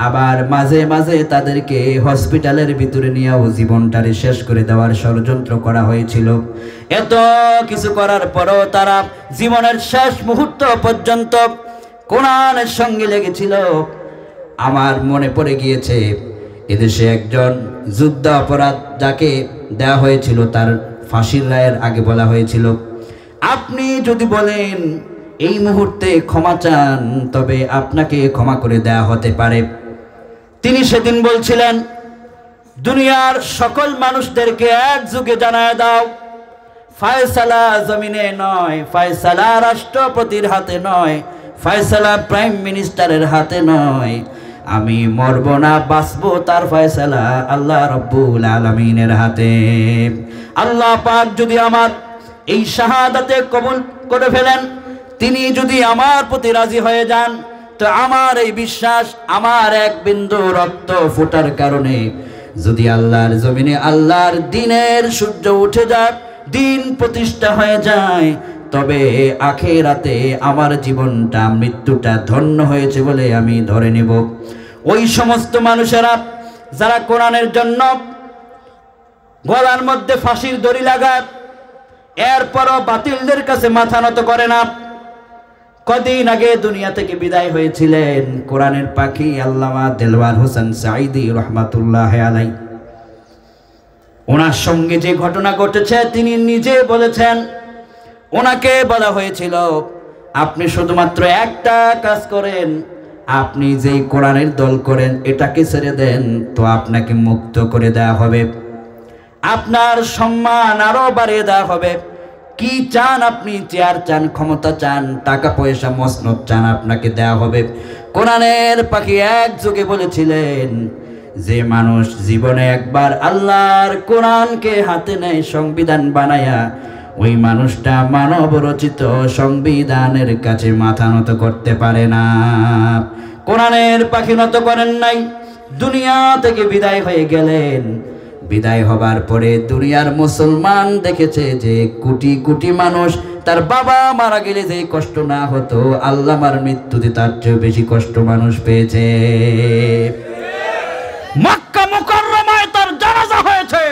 আবার মাঝে মাঝে তাদেরকে হসপিটালের ভিতরে নিয়েও জীবনটারে শেষ করে দেওয়ার ষড়যন্ত্র করা হয়েছিল। এত কিছু করার পরও তারা জীবনের শেষ মুহূর্ত পর্যন্ত কোরআনের সঙ্গে লেগেছিল। আমার মনে পড়ে গিয়েছে, এদেশে একজন যুদ্ধ অপরাধ যাকে দেওয়া হয়েছিল, তার ফাঁসির রায়ের আগে বলা হয়েছিল, আপনি যদি বলেন এই মুহূর্তে ক্ষমা চান, তবে আপনাকে ক্ষমা করে দেয়া হতে পারে। তিনি সেদিন বলছিলেন, দুনিয়ার সকল মানুষদেরকে একযোগে জানায় দাও, ফয়সালা জমিনে নয়, ফয়সালা রাষ্ট্রপতির হাতে নয়, ফয়সালা প্রাইম মিনিস্টারের হাতে নয়, আমি মরব না বাঁচবো তার ফয়সালা আল্লাহ রব্বুল আলামিনের হাতে। আল্লাহ পাক যদি আমার এই শাহাদাতে কবুল করে ফেলেন, তিনি যদি আমার প্রতি রাজি হয়ে যান, তো আমার এই বিশ্বাস, আমার এক বিন্দু রক্ত ফোটার কারণে যদি আল্লাহর জমিনে আল্লাহর দ্বীনের সূর্য উঠে যায়, দিন প্রতিষ্ঠা হয়ে যায়, তবে আখিরাতে আমার জীবনটা, মৃত্যুটা ধন্য হয়েছে বলে আমি ধরে নেব। ওই সমস্ত মানুষেরা যারা কোরআনের জন্য গলার মধ্যে ফাঁসির দড়ি লাগায়, এরপরও বাতিলদের কাছে মাথা নত করে না। কদিন আগে দুনিয়া থেকে বিদায় হয়েছিলেন কোরআনের পাখি আল্লামা দেলওয়ার হোসেন সাঈদী রহমাতুল্লাহ আলাই। ওনার সঙ্গে যে ঘটনা ঘটেছে তিনি নিজে বলেছেন, ওনাকে বলা হয়েছিল, আপনি শুধুমাত্র একটা কাজ করেন, আপনি যেই কোরআনের দল করেন এটাকে ছেড়ে দেন, তো আপনাকে মুক্ত করে দেওয়া হবে, আপনার সম্মান আরো বাড়িয়ে দেওয়া হবে। কি চান আপনি? চেয়ার চান, ক্ষমতা চান, টাকা পয়সা মসনদ চান, আপনাকে দেওয়া হবে। কোরআনের পাখি এক যুগে বলেছিলেন, যে মানুষ জীবনে একবার আল্লাহর কোরআনকে হাতে নেয় সংবিধান বানায়া, ওই মানুষটা মানব রচিত সংবিধানের কাছে মাথা নত করতে পারে না। কোরআনের পাখি নত করেন নাই, দুনিয়া থেকে বিদায় হয়ে গেলেন। বিদায় হবার পরে দুনিয়ার মুসলমান দেখেছে যে কোটি কোটি মানুষ তার বাবা মারা গেলে যে কষ্ট না হতো, আল্লামার মৃত্যুতে তার চেয়ে বেশি কষ্ট মানুষ পেয়েছে। মক্কা মুকাররমায় তার জানাজা হয়েছে,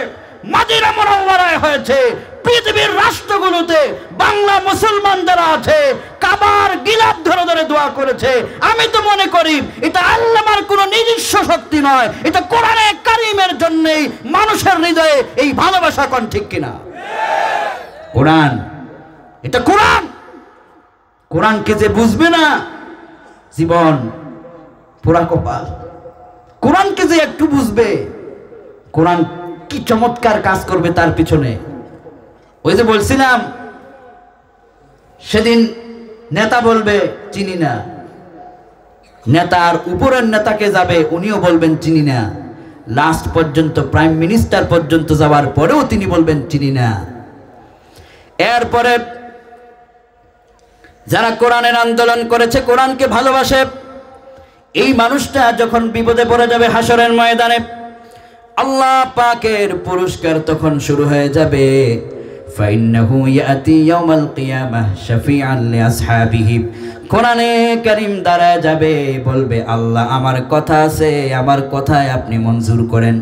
মদিনা মুনাওয়ারায় হয়েছে, পৃথিবীর রাষ্ট্রগুলোতে বাংলা মুসলমান যারা আছে কাবার গিলাফ ধরে ধরে দোয়া করেছে। আমি তো মনে করি এটা আল্লাহর কোনো নিজস্ব শক্তি নয়, এটা কোরআনে কারিমের জন্যই মানুষের হৃদয়ে এই ভালোবাসা। কোন ঠিক কিনা? কোরআন, এটা কোরআন। কোরআনকে যে বুঝবে না, জীবন পুরা কপাল। কোরআনকে যে একটু বুঝবে, কোরআন কি চমৎকার কাজ করবে তার পিছনে। ওই যে বলছিলাম সেদিন, নেতা বলবে চিনি না, নেতার উপরের নেতাকে যাবে উনিও বলবেন চিনি না, লাস্ট পর্যন্ত প্রাইম মিনিস্টার পর্যন্ত যাওয়ার পরেও তিনি বলবেন চিনি না। এরপরে যারা কোরআনের আন্দোলন করেছে, কোরআনকে ভালোবাসে, এই মানুষটা যখন বিপদে পড়ে যাবে হাসরের ময়দানে, আল্লাহ পাকের পুরস্কার তখন শুরু হয়ে যাবে। ফাইন্নাহু ইয়াতি ইয়াউমাল কিয়ামাহ শাফিআন লিআসহাবিহি। কোরআনে কারীম দাঁড়ায় যাবে, বলবে আল্লাহ আমার কথা আছে, আমার কথায় আপনি মঞ্জুর করেন।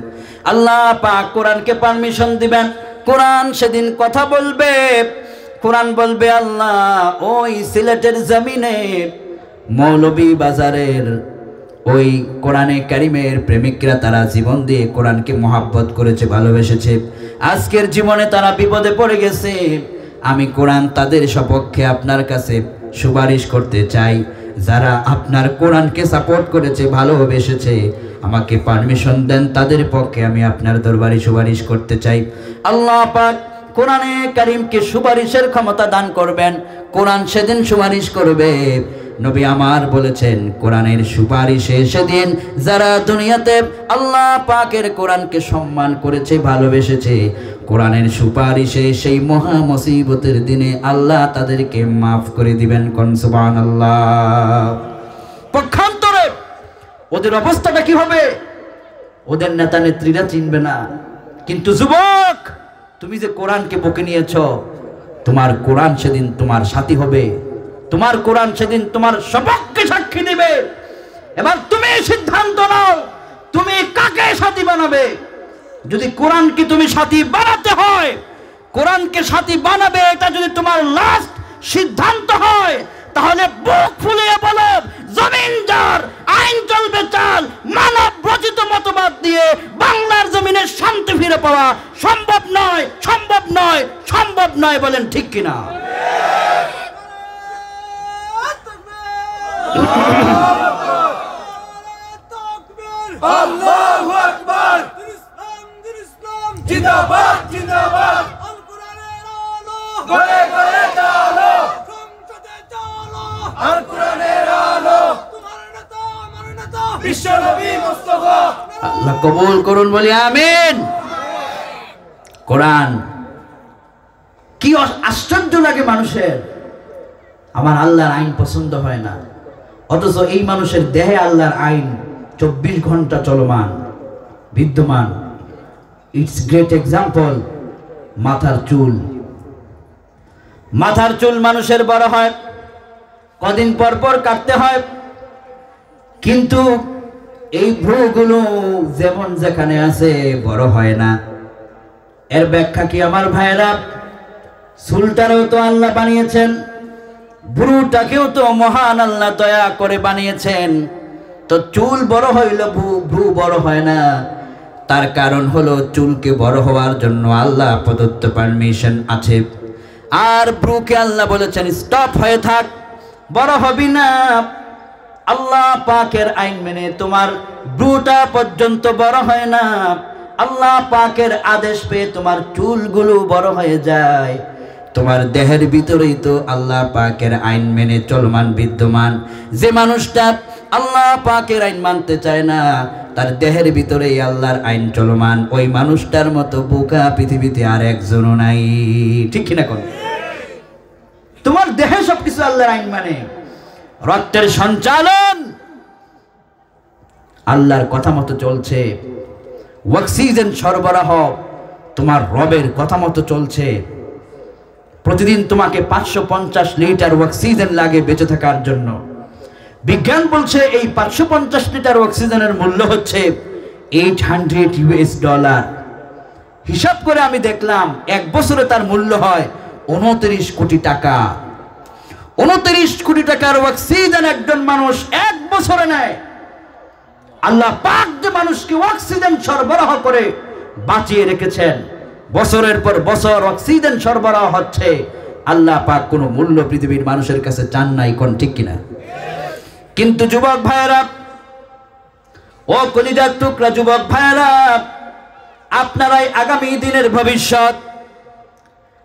আল্লাহ পাক কোরআনকে পারমিশন দিবেন, কোরআন সেদিন কথা বলবে। কোরআন বলবে আল্লাহ ওই সিলেটের জমিনে মৌলভী বাজারের ওই কোরআনে কারিমের প্রেমিকরা তারা জীবন দিয়ে কোরআনকে মহাব্বত করেছে, ভালোবেসেছে। আজকের জীবনে তারা বিপদে পড়ে গেছে, আমি কোরআন তাদের সপক্ষে আপনার কাছে সুপারিশ করতে চাই। যারা আপনার কোরআনকে সাপোর্ট করেছে, ভালোবেসেছে, আমাকে পারমিশন দেন, তাদের পক্ষে আমি আপনার দরবারে সুপারিশ করতে চাই। আল্লাহ পাক কোরআনে কারিমকে সুপারিশের ক্ষমতা দান করবেন। কোরআন সেদিন সুপারিশ করবে। নবী আমার বলেছেন, কোরআনের সুপারিশে সেদিন যারা দুনিয়াতে আল্লাহ পাকের কোরআনকে সম্মান করেছে, ভালোবেসেছে, কোরআনের সুপারিশে সেই মহা মুসিবতের দিনে আল্লাহ তাদেরকে মাফ করে দিবেন। কোন সুবহানাল্লাহ। পক্ষান্তরে ওদের অবস্থাটা কি হবে? ওদের নেতা নেত্রীরা চিনবে না। কিন্তু যুবক, তুমি যে কোরআনকে বুকে নিয়েছ, তোমার কোরআন সেদিন তোমার সাথী হবে, তোমার কোরআন সেদিন তোমার সপক্ষে সাক্ষী দিবে। এবার তুমি সিদ্ধান্ত নাও, তুমি কাকে সাথী বানাবে। যদি কোরআনকে তুমি সাথী বানাতে হয়, কোরআনকে সাথী বানাবে, এটা যদি তোমার লাস্ট সিদ্ধান্ত হয়, তাহলে বুক ফুলিয়ে বলো, জমিন যার আইন চলবে চাল, মানব রচিত মতবাদ দিয়ে বাংলার জমিনে শান্তি ফিরে পাওয়া সম্ভব নয়, সম্ভব নয়, সম্ভব নয়। বলেন ঠিক কিনা? আল্লাহু আকবার। জিন্দাবাদ জিন্দাবাদ। আল কোরআনের আলো গড়ে গড়ে চলো, সংসদে চলো, আল কোরআনের আলো। তোমার নেতা আমার নেতা বিশ্বনবী মুস্তাফা। আল্লাহ কবুল করুন, বলি আমিন। কোরআন কি আশ্চর্য লাগে মানুষের। আমার আল্লাহর আইন পছন্দ হয় না, অথচ এই মানুষের দেহে আল্লাহর আইন 24 ঘন্টা চলমান, বিদ্যমান। It's great example. মাথার চুল, মাথার চুল মানুষের বড় হয়, কদিন পর পর কাটতে হয়, কিন্তু এই ভ্রুগুলো যেমন যেখানে আছে বড় হয় না। এর ব্যাখ্যা কি আমার ভাইয়েরা? চুলটারও তো আল্লাহ বানিয়েছেন, ভ্রুটাকেও তো মহান আল্লাহ দয়া করে বানিয়েছেন। তো চুল বড় হইল, ভ্রু বড় হয় না। তার কারণ হলো চুলকে বড় হওয়ার জন্য আল্লাহ প্রদত্ত পারমিশন আছে, আর ভ্রুকে আল্লাহ বলেছেন স্টপ হয়ে থাক, বড় হবি না। আল্লাহ পাকের আইন মেনে তোমার ব্রুটা পর্যন্ত বড় হয় না, আল্লাহ পাকের আদেশ পেয়ে তোমার চুলগুলো বড় হয়ে যায়, তোমার দেহের ভিতরেই তো আল্লাহ পাকের আইন মেনে চলমান বিদ্যমান। যে মানুষটা আল্লাহ পাকের আইন মানতে চায় না, তার দেহের ভিতরেই আল্লাহর আইন চলমান, ওই মানুষটার মতো বোকা পৃথিবীতে আর একজনও নাই। ঠিক কিনা কোন? তোমার দেহে সবকিছু আল্লাহর আইন মানে, রক্তের সঞ্চালন আল্লাহর কথা মতো চলছে, অক্সিজেন সরবরাহ তোমার রবের কথা মতো চলছে। প্রতিদিন তোমাকে 550 লিটার অক্সিজেন লাগে বেঁচে থাকার জন্য। বিজ্ঞান বলছে এই 550 লিটার অক্সিজেনের মূল্য হচ্ছে $800। হিসাব করে আমি দেখলাম এক বছরে তার মূল্য হয় 29 কোটি টাকা। 29 কোটি টাকার অক্সিজেন একজন মানুষ এক বছরে নেয়। আল্লাহ পাক যে মানুষকে অক্সিজেন সরবরাহ করে বাঁচিয়ে রেখেছেন, বছরের পর বছর অক্সিজেন সরবরাহ হচ্ছে, আল্লাহ পাক কোনো মূল্য পৃথিবীর মানুষের কাছে চান নাই। কোন ঠিক কিনা? কিন্তু যুবক ভাইয়েরা, ও কলিজার টুকরা যুবক ভাইয়েরা, আপনারাই আগামী দিনের ভবিষ্যৎ।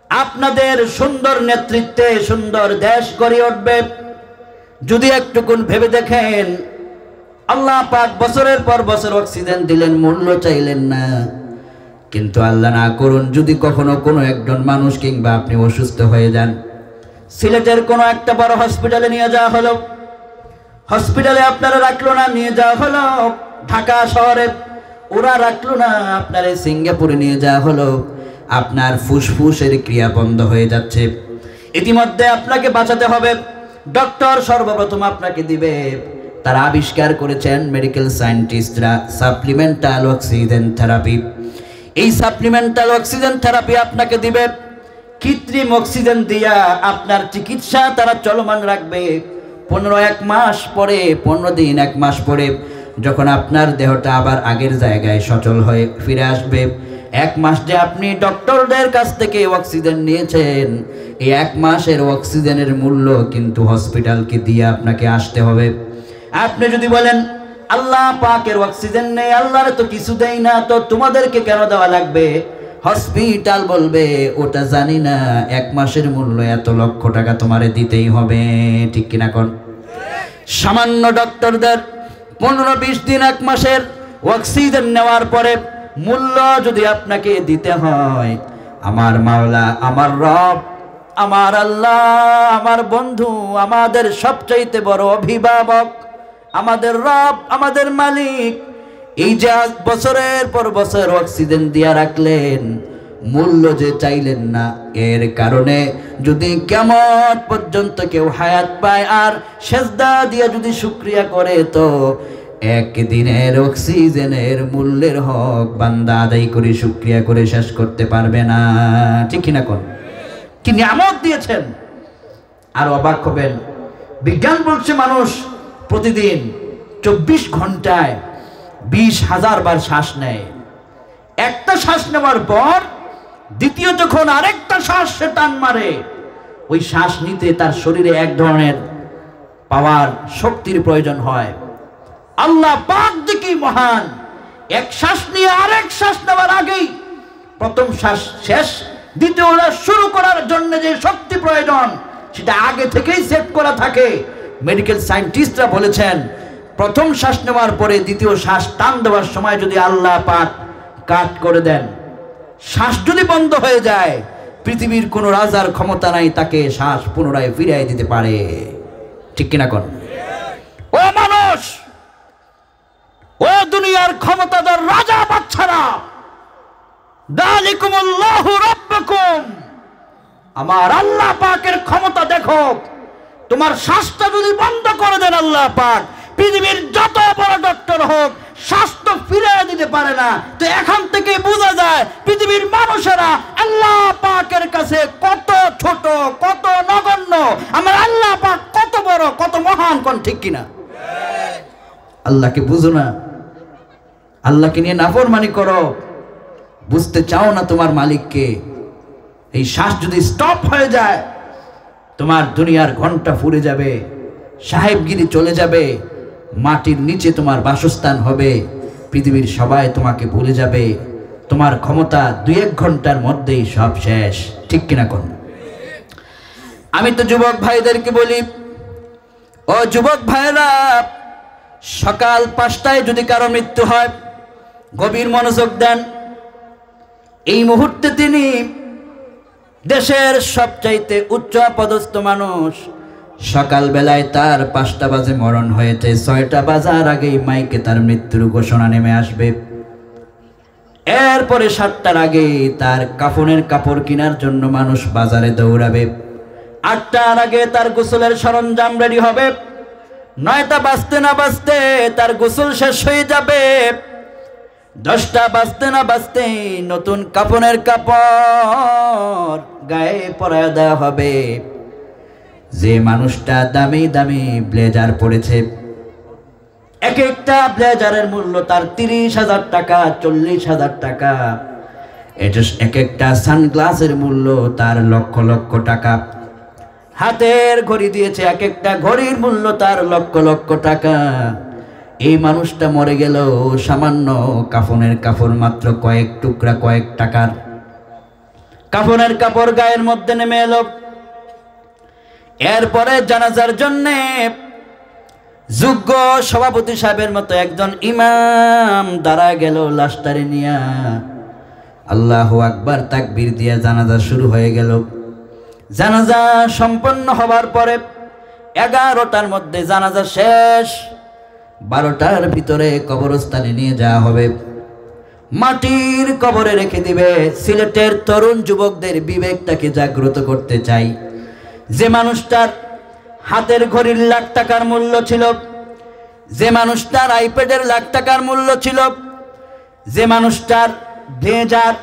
আপনাদের সুন্দর নেতৃত্বে সুন্দর দেশ গড়ে উঠবে। যদি একটুকুন ভেবে দেখেন, আল্লাহ পাক বছরের পর বছর অক্সিজেন দিলেন, মূল্য চাইলেন না। কিন্তু আল্লাহ না করুন যদি কখনো কোনো একজন মানুষ কিংবা আপনি অসুস্থ হয়ে যান, সিলেটের কোনো একটা বড় হসপিটালে নিয়ে যাওয়া হলো, হসপিটালে আপনারা রাখলো না, নিয়ে যাওয়া হলো ঢাকা শহরে, ওরা রাখলো না, আপনার সিঙ্গাপুরে নিয়ে যাওয়া হলো, আপনার ফুসফুসের ক্রিয়া বন্ধ হয়ে যাচ্ছে। ইতিমধ্যে আপনাকে বাঁচাতে হবে, ডক্টর সর্বপ্রথম আপনাকে দিবে, তারা আবিষ্কার করেছেন মেডিকেল সায়েন্টিস্টরা সাপ্লিমেন্টাল অক্সিজেন থেরাপি। এই সাপ্লিমেন্টাল অক্সিজেন থেরাপি আপনাকে দিবে, কৃত্রিম অক্সিজেন দিয়া আপনার চিকিৎসা তারা চলমান রাখবে। 1 মাস পরে, 15 দিন 1 মাস পরে যখন আপনার দেহটা আবার আগের জায়গায় সচল হয়ে ফিরে আসবে, 1 মাস যে আপনি ডক্টরদের কাছ থেকে অক্সিজেন নিয়েছেন, এই 1 মাসের অক্সিজেনের মূল্য কিন্তু হসপিটালকে দিয়ে আপনাকে আসতে হবে। আপনি যদি বলেন আল্লাহ পাকের অক্সিজেন নেই, আল্লাহর তো কিছু দেই না, তো তোমাদেরকে কেন দেওয়া লাগবে? হসপিটাল বলবে ওটা জানি না, 1 মাসের মূল্য এত লক্ষ টাকা তোমারে দিতেই হবে। ঠিক কিনা কোন? সামান্য ডক্টরদের 15-20 দিন 1 মাসের অক্সিজেন নেওয়ার পরে মূল্য যদি আপনাকে দিতে হয়, আমার মাওলা, আমার রব, আমার আল্লাহ, আমার বন্ধু, আমাদের সবচাইতে বড় অভিভাবক, আমাদের রব, আমাদের মালিক, এই যে বছরের পর বছর অক্সিজেন দিয়া রাখলেন, মূল্য যে চাইলেন না, এর কারণে যদি কিয়ামত পর্যন্ত কেউ হায়াত পায় আর সেজদা দিয়ে যদি শুকরিয়া করে, তো একদিনের অক্সিজেনের মূল্যের হক বান্দা আদায় করে শুকরিয়া করে শেষ করতে পারবে না। ঠিক কিনা কোন? কি নিয়ামত দিয়েছেন! আর অবাক হবেন, বিজ্ঞান বলছে মানুষ প্রতিদিন 24 ঘন্টায় 20,000 বার শ্বাস নেয়। একটা শ্বাস নেওয়ার পর দ্বিতীয় যখন আরেকটা শ্বাস সে টান মারে, ওই শ্বাস নিতে তার শরীরে এক ধরনের পাওয়ার, শক্তির প্রয়োজন হয়। আল্লাহ পাক দেখি মহান, এক শ্বাস নিয়ে আরেক শ্বাস নেওয়ার আগেই প্রথম শ্বাস শেষ, দ্বিতীয় শুরু করার জন্য যে শক্তি প্রয়োজন সেটা আগে থেকেই সেট করা থাকে। মেডিকেল সায়েন্টিস্টরা বলেছেন, প্রথম শ্বাস নেওয়ার পরে দ্বিতীয় শ্বাস টান দেওয়ার সময় যদি আল্লাহ পাক কাট করে দেন, শ্বাস যদি বন্ধ হয়ে যায়, পৃথিবীর কোনো রাজার ক্ষমতা নাই তাকে শ্বাস পুনরায় ফিরিয়ে দিতে পারে। ঠিক কিনা কোন? ও মানুষ, ও দুনিয়ার ক্ষমতাধর রাজা বাদশারা, যালিকুমুল্লাহু রাব্বুকুম, আমার আল্লাহ পাকের ক্ষমতা দেখো। তোমার শ্বাসটা যদি বন্ধ করে দেন আল্লাহ পাক, পৃথিবীর যত বড় ডক্টর হোক স্বাস্থ্য ফিরে দিতে পারে না। তো এখান থেকে বোঝা যায় পৃথিবীর মানুষেরা আল্লাহ পাকের কাছে কত ছোট, কত নগণ্য, আমার আল্লাহ পাক কত বড়, কত মহান। কোন ঠিক কিনা? আল্লাহকে বুঝো না, আল্লাহকে নিয়ে নাফরমানি করো, বুঝতে চাও না তোমার মালিককে। এই শ্বাস যদি স্টপ হয়ে যায়, তোমার দুনিয়ার ঘন্টা ফুরে যাবে, সাহেবগিরি চলে যাবে, মাটির নিচে তোমার বাসস্থান হবে, পৃথিবীর সবাই তোমাকে ভুলে যাবে, তোমার ক্ষমতা 2-1 ঘন্টার মধ্যেই সব শেষ। ঠিক কিনা কোন? আমি তো যুবক ভাইদেরকে বলি, ও যুবক ভাইরা, সকাল 5টায় যদি কারো মৃত্যু হয়, গভীর মনোযোগ দেন। এই মুহূর্তে তিনি দেশের সবচাইতে উচ্চ পদস্থ মানুষ। সকাল বেলায় তার 5টা বাজে মরণ হয়েছে, 6টা বাজার আগেই মাইকে তার মৃত্যুর ঘোষণা নেমে আসবে। এরপরে 7টার আগে তার কাফনের কাপড় কেনার জন্য মানুষ বাজারে দৌড়াবে। 8টার আগে তার গোসলের সরঞ্জাম রেডি হবে। 9টা বাজতে না বাজতে তার গোসল শেষ হয়ে যাবে। 10টা বাজতে না বাজতে নতুন কাফনের কাপড় গায়ে পরায় দেওয়া হবে। যে মানুষটা দামি দামি ব্লেজার পরেছে, এক একটা ব্লেজারের মূল্য তার 30,000 টাকা, 40,000 টাকা। এটা এক একটা সানগ্লাসের মূল্য তার লক্ষ লক্ষ টাকা। হাতের ঘড়ি দিয়েছে, এক একটা ঘড়ির মূল্য তার লক্ষ লক্ষ টাকা। এই মানুষটা মরে গেল সামান্য কাফনের কাপড় মাত্র কয়েক টুকরা, কয়েক টাকার কাফনের কাপড় গায়ের মধ্যে নেমে এলো। এরপরে জানাজার জন্য যোগ্য সভাপতি সাহেবের মতো একজন ইমাম দাঁড়ায় গেল লাশটারে নিয়া। আল্লাহু আকবার তাকবীর দিয়া জানাজা শুরু হয়ে গেল। জানাজা সম্পন্ন হবার পরে 11টার মধ্যে জানাজা শেষ। 12টার ভিতরে কবরস্থানে নিয়ে যাওয়া হবে, মাটির কবরে রেখে দিবে। সিলেটের তরুণ যুবকদের বিবেকটাকে জাগ্রত করতে চাই। যে মানুষটার হাতের ঘড়ির লাখ টাকার মূল্য ছিল, যে মানুষটার আইপ্যাডের লাখ টাকার মূল্য ছিল, যে মানুষটার ব্লেজার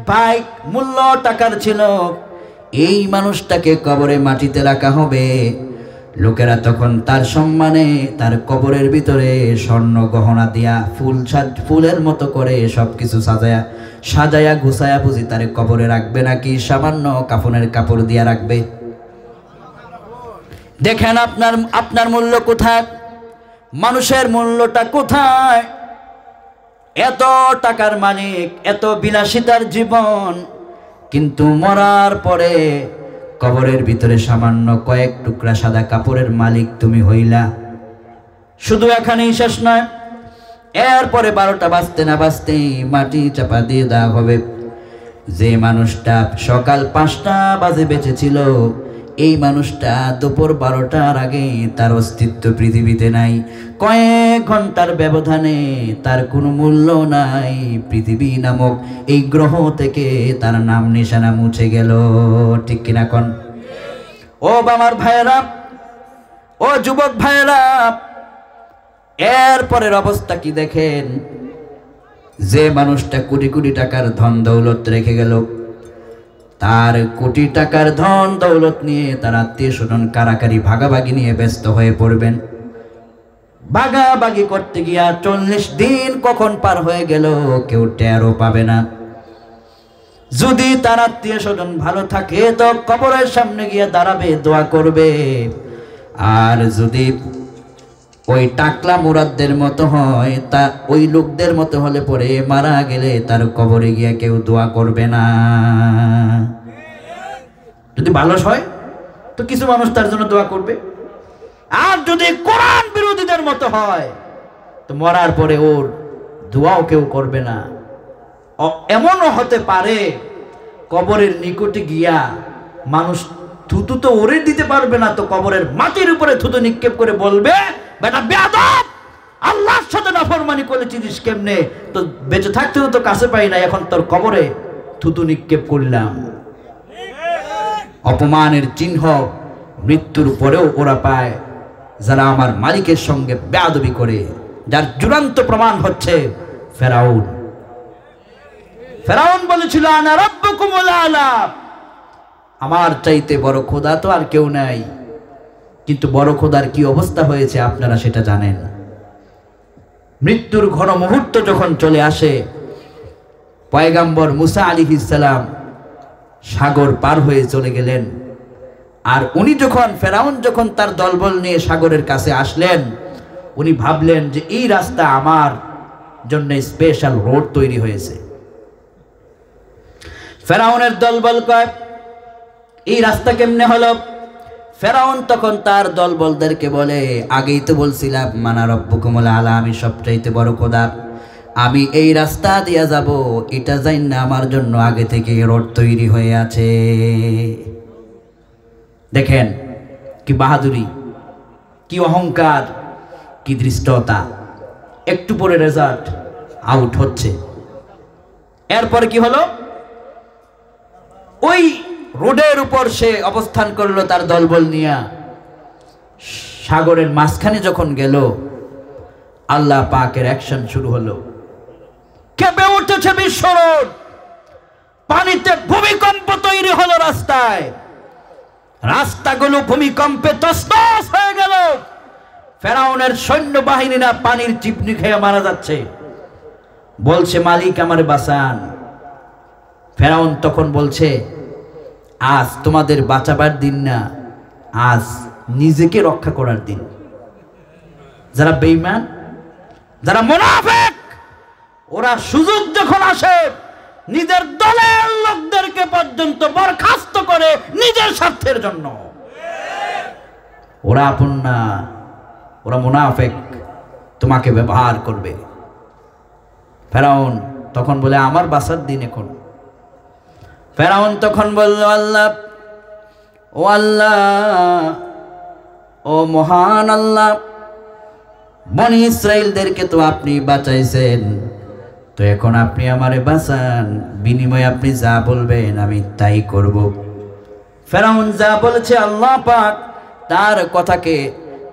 বাইক মূল্য টাকার ছিল, এই মানুষটাকে কবরে মাটিতে রাখা হবে। লোকেরা তখন তার সম্মানে তার কবরের ভিতরে স্বর্ণ গহনা দিয়া ফুলের মতো করে সবকিছু সাজায়া গুছায়া বুঝি তারে কবরে রাখবে, নাকি সামান্য কাফনের কাপড় দিয়া রাখবে? দেখেন আপনার মূল্য কোথায়, মানুষের মূল্যটা কোথায়? এত টাকার মালিক, এত বিলাসিতার জীবন, কিন্তু মরার পরে কবরের ভিতরে সামান্য কয়েক টুকরা সাদা কাপড়ের মালিক তুমি হইলা। শুধু এখানেই শেষ নয়, এরপরে 12টা বাজতে না বাজতেই মাটি চাপা দিয়ে দেওয়া হবে। যে মানুষটা সকাল 5টা বাজে বেঁচে ছিল, এই মানুষটা দুপুর 12টার আগে তার অস্তিত্ব পৃথিবীতে নাই। কয়েক ঘন্টার ব্যবধানে তার কোনো মূল্য নাই। পৃথিবী নামক এই গ্রহ থেকে তার নাম নিশানা মুছে গেল। ঠিক কিনা কোন? ও আমার ভাইয়েরা, ও যুবক ভাইয়েরা, এরপরের অবস্থা কি দেখেন। যে মানুষটা কোটি কোটি টাকার ধন দৌলত রেখে গেল, তার কোটি টাকার ধন দৌলত নিয়ে তার আত্মীয় স্বজন কারাকারি ভাগাভাগি নিয়ে ব্যস্ত হয়ে পড়বেন। ভাগাভাগি করতে গিয়া 40 দিন কখন পার হয়ে গেল কেউ টেরও পাবে না। যদি তার আত্মীয় স্বজন ভালো থাকে তো কবরের সামনে গিয়ে দাঁড়াবে, দোয়া করবে। আর যদি ওই টাকলা মুরাদদের মতো হয়, তা ওই লোকদের মতো হলে পরে মারা গেলে তার কবরে গিয়ে কেউ দোয়া করবে না। যদি ভালো হয় তো কিছু মানুষ তার জন্য দোয়া করবে, আর যদি কোরআন বিরোধীদের মতো হয় তো মরার পরে ওর দোয়াও কেউ করবে না। এমনও হতে পারে কবরের নিকটে গিয়া মানুষ থুতু তো ওরে দিতে পারবে না, তো কবরের মাটির উপরে থুতু নিক্ষেপ করে বলবে, বেটা বেয়াদব, আল্লাহর সাথে নাফরমানি করেছিস কেমনে? তো বেঁচে থাকতে তো কাছে পাই না, এখন তোর কবরে থুতু নিক্ষেপ করলাম। অপমানের চিহ্ন মৃত্যুর পরেও ওরা পায় যারা আমার মালিকের সঙ্গে বেয়াদবি করে, যার চূড়ান্ত প্রমাণ হচ্ছে ফেরাউন। ফেরাউন বলেছিল, আনা রাব্বুকুমুল আলা, আমার চাইতে বড় খোদা তো আর কেউ নাই। কিন্তু বড় খোদার কি অবস্থা হয়েছে আপনারা সেটা জানেন। মৃত্যুর ঘন মুহূর্ত যখন চলে আসে, পয়গাম্বর মুসা আলাইহিস সালাম সাগর পার হয়ে চলে গেলেন। আর উনি যখন ফেরাউন যখন তার দলবল নিয়ে সাগরের কাছে আসলেন, উনি ভাবলেন যে এই রাস্তা আমার জন্য স্পেশাল রোড তৈরি হয়েছে। ফেরাউনের দলবল কয় এই রাস্তা কেমনে হলো? ফেরাউন তখন তার দলবলদেরকে বলে, আগেই তো বলছিলাম মানা রব্বুকুমুল আলা, আমি সবচাইতে বড় খোদা, আমি এই রাস্তা দিয়া যাব, এটা জানি না আমার জন্য আগে থেকে রোড তৈরি হয়ে আছে। দেখেন কি বাহাদুরি, কি অহংকার, কি দৃষ্টতা। একটু পরে রেজাল্ট আউট হচ্ছে। এরপর কি হলো? ওই রোডের উপর সে অবস্থান করলো তার দলবল নিয়ে। সাগরের মাঝখানে যখন গেল, আল্লাহ পাকের অ্যাকশন শুরু হলো। কেঁপে উঠেছে বিশ্ব রোড, পানিতে ভূমিকম্প তৈরি হলো রাস্তায়, রাস্তাগুলো ভূমিকম্পে তছনছ হয়ে গেল। ফেরাউনের সৈন্যবাহিনীরা পানির চিপনি খেয়ে মারা যাচ্ছে, বলছে মালিক আমারে বাঁচান। ফেরাউন তখন বলছে আজ তোমাদের বাঁচাবার দিন না, আজ নিজেকে রক্ষা করার দিন। যারা বেঈমান, যারা মুনাফিক, ওরা সুযোগ যখন আসে নিজের দলের লোকদেরকে পর্যন্ত বরখাস্ত করে নিজের স্বার্থের জন্য। ওরা আপন না, ওরা মুনাফিক, তোমাকে ব্যবহার করবে। ফেরাউন তখন বলে আমার বাঁচার দিন এখন। ফেরাউন তখন বলল আল্লাহ, ও আল্লাহ, ও মহান আল্লাহ, বনি ইসরাইলদেরকে তো আপনি বাঁচাইছেন, তো এখন আপনি আমারে বাঁচান, বিনিময়ে আপনি যা বলবেন আমি তাই করব। ফেরাউন যা বলেছে আল্লাহ পাক তার কথাকে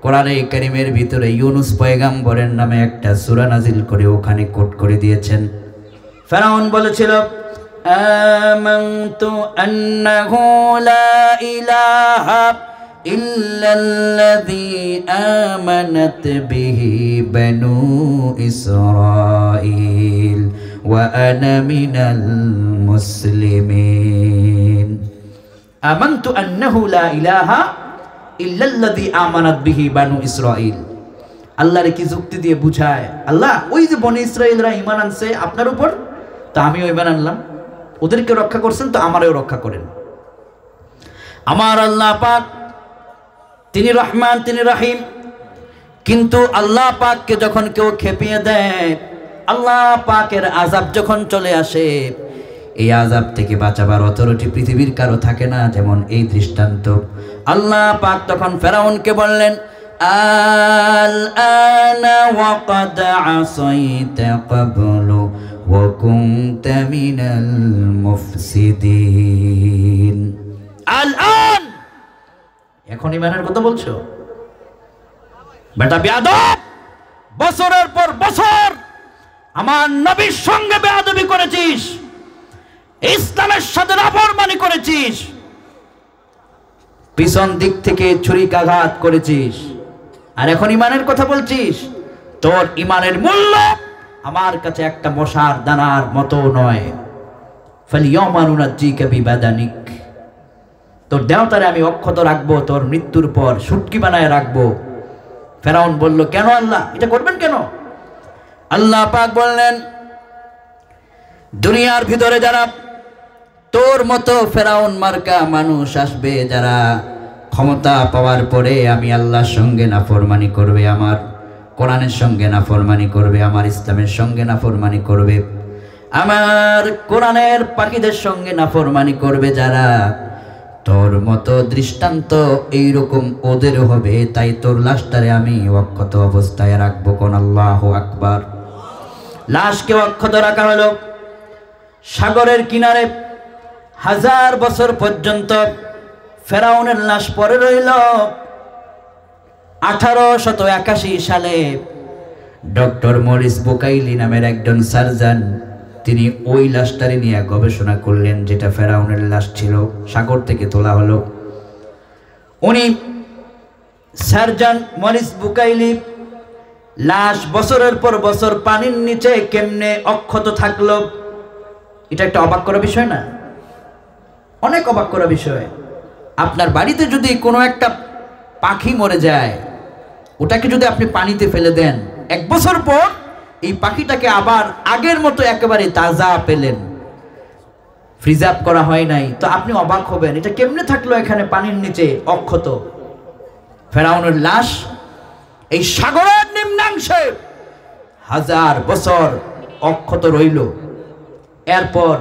কোরআনে কারীমের ভিতরে ইউনুস পয়গম্বরের নামে একটা সূরা নাজিল করে ওখানে কোট করে দিয়েছেন। ফেরাউন বলেছিল আমানতু আন্নাহু লা ইলাহা ইল্লাল্লাযী আমানাত বিহি বানু ইসরাঈল ওয়া আনা মিনাল মুসলিমিন। আমানতু আন্নাহু লা ইলাহা ইল্লাল্লাযী আমানাত বিহি বানু ইসরাঈল। আল্লাহর কি যুক্তি দিয়ে বুঝায়? আল্লাহ, ওই যে বনি ইসরাঈলরা ঈমান আনছে আপনার উপর, তা আমিও ঈমান আনলাম, ওদেরকে রক্ষা করছেন তো আমারও রক্ষা করেন। আমার আল্লাহ পাক তিনি রহমান, তিনি রহিম, কিন্তু আল্লাহ পাককে যখন কেউ খেপিয়ে দেয়, আল্লাহ পাকের আযাব যখন চলে আসে, এই আযাব থেকে বাঁচাবার অথরিটি পৃথিবীর কারো থাকে না। যেমন এই দৃষ্টান্ত। আল্লাহ পাক তখন ফেরাউনকে বললেন আল আনা ওয়া ক্বাদ আসাইতা ক্বাবলু ওয়া কুনতা মিনাল মুফসিদিন। আল আন, এখন ঈমানের কথা বলছো? বেটা বেয়াদব, বছরের পর বছর আমার নবীর সঙ্গে বেয়াদবি করেছিস, ইসলামের সাথে নাফরমানি করেছিস, পিছন দিক থেকে ছুরিকাঘাত করেছিস, আর এখন ঈমানের কথা বলছিস? তোর ঈমানের মূল্য আমার কাছে একটা মশার দানার মতো নয়। ফালিয়াউমা নুনাজ্জিকা বিবাদানিক, তোর দেহটারে আমি অক্ষত রাখবো, তোর মৃত্যুর পর শুটকি বানায় রাখবো। ফেরাউন বলল কেন আল্লাহ, এটা করবেন কেন? আল্লাহ পাক বললেন দুনিয়ার ভিতরে যারা তোর মতো ফেরাউন মার্কা মানুষ আসবে, যারা ক্ষমতা পাওয়ার পরে আমি আল্লাহর সঙ্গে নাফরমানি করবে, আমার কোরআনের সঙ্গে নাফরমানি করবে, আমার ইসলামের সঙ্গে নাফরমানি করবে, আমার কোরআনের পাখিদের সঙ্গে নাফরমানি করবে, যারা তোর মতো দৃষ্টান্ত এইরকম ওদের হবে, তাই তোর লাশটারে আমি অক্ষত অবস্থায় রাখবো। কোন আল্লাহু আকবার। লাশকে অক্ষত রাখা হলো সাগরের কিনারে। 1000 বছর পর্যন্ত ফেরাউনের লাশ পড়ে রইল। 1881 সালে ডক্টর মরিস বুকাইলি নামের একজন সার্জন, তিনি ওই লাশটারে নিয়ে গবেষণা করলেন, যেটা ফেরাউনের লাশ ছিল, সাগর থেকে তোলা হলো। উনি সার্জন মরিস বুকাইলি লাশ বছরের পর বছর পানির নিচে কেমনে অক্ষত থাকলো, এটা একটা অবাক করা বিষয় না? অনেক অবাক করা বিষয়। আপনার বাড়িতে যদি কোনো একটা পাখি মরে যায়, ওটাকে যদি আপনি পানিতে ফেলে দেন, 1 বছর পর এই পাখিটাকে আবার আগের মতো একেবারে তাজা পেলেন, ফ্রিজার করা হয় নাই, তো আপনি অবাক হবেন এটা কেমনে থাকলো এখানে পানির নিচে অক্ষত। ফেরাউনের লাশ এই সাগরের নিম্নাংশে 1000 বছর অক্ষত রইল। এরপর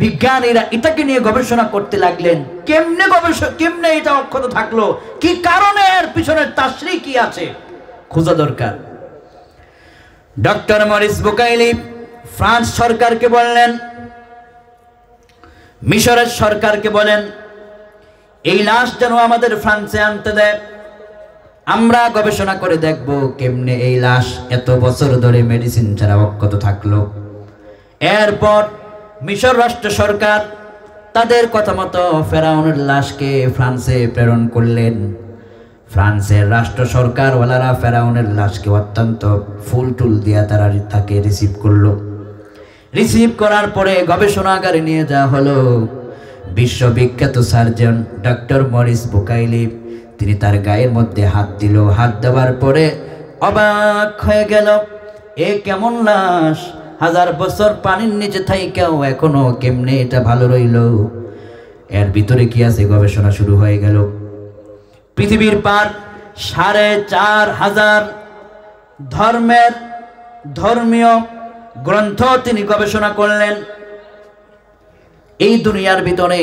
বিজ্ঞানীরা এটাকে নিয়ে গবেষণা করতে লাগলেন, কেমনে এটা অক্ষত থাকলো, কি কারণে, এর পিছনের তাসরি কি আছে খোঁজা দরকার। ডক্টর মরিস বুকাইলি ফ্রান্স সরকারকে বললেন, মিশরের সরকারকে বলেন এই লাশ যেন আমাদের ফ্রান্সে আনতে দেয়, আমরা গবেষণা করে দেখব কেমনে এই লাশ এত বছর ধরে মেডিসিন ছাড়া অক্ষত থাকলো। এরপর মিশর রাষ্ট্র সরকার তাদের কথা মতো ফেরাউনের লাশকে ফ্রান্সে প্রেরণ করলেন। ফ্রান্সের রাষ্ট্র সরকার ওয়ালারা ফেরাউনের লাশকে অত্যন্ত ফুল টুল দিয়া তারা তাকে রিসিভ করলো। রিসিভ করার পরে গবেষণাগারে নিয়ে যাওয়া হলো। বিশ্ববিখ্যাত সার্জন ডক্টর মরিস বুকাইলি তিনি তার গায়ের মধ্যে হাত দিল। হাত দেওয়ার পরে অবাক হয়ে গেল, এ কেমন লাশ, 1000 বছর পানির নিচে থাইকাও এখনো কেমনে এটা ভালো রইল, এর ভিতরে কি আছে গবেষণা শুরু হয়ে গেল। পৃথিবীর পার 4500 ধর্মীয় গ্রন্থ তিনি গবেষণা করলেন। এই দুনিয়ার ভিতরে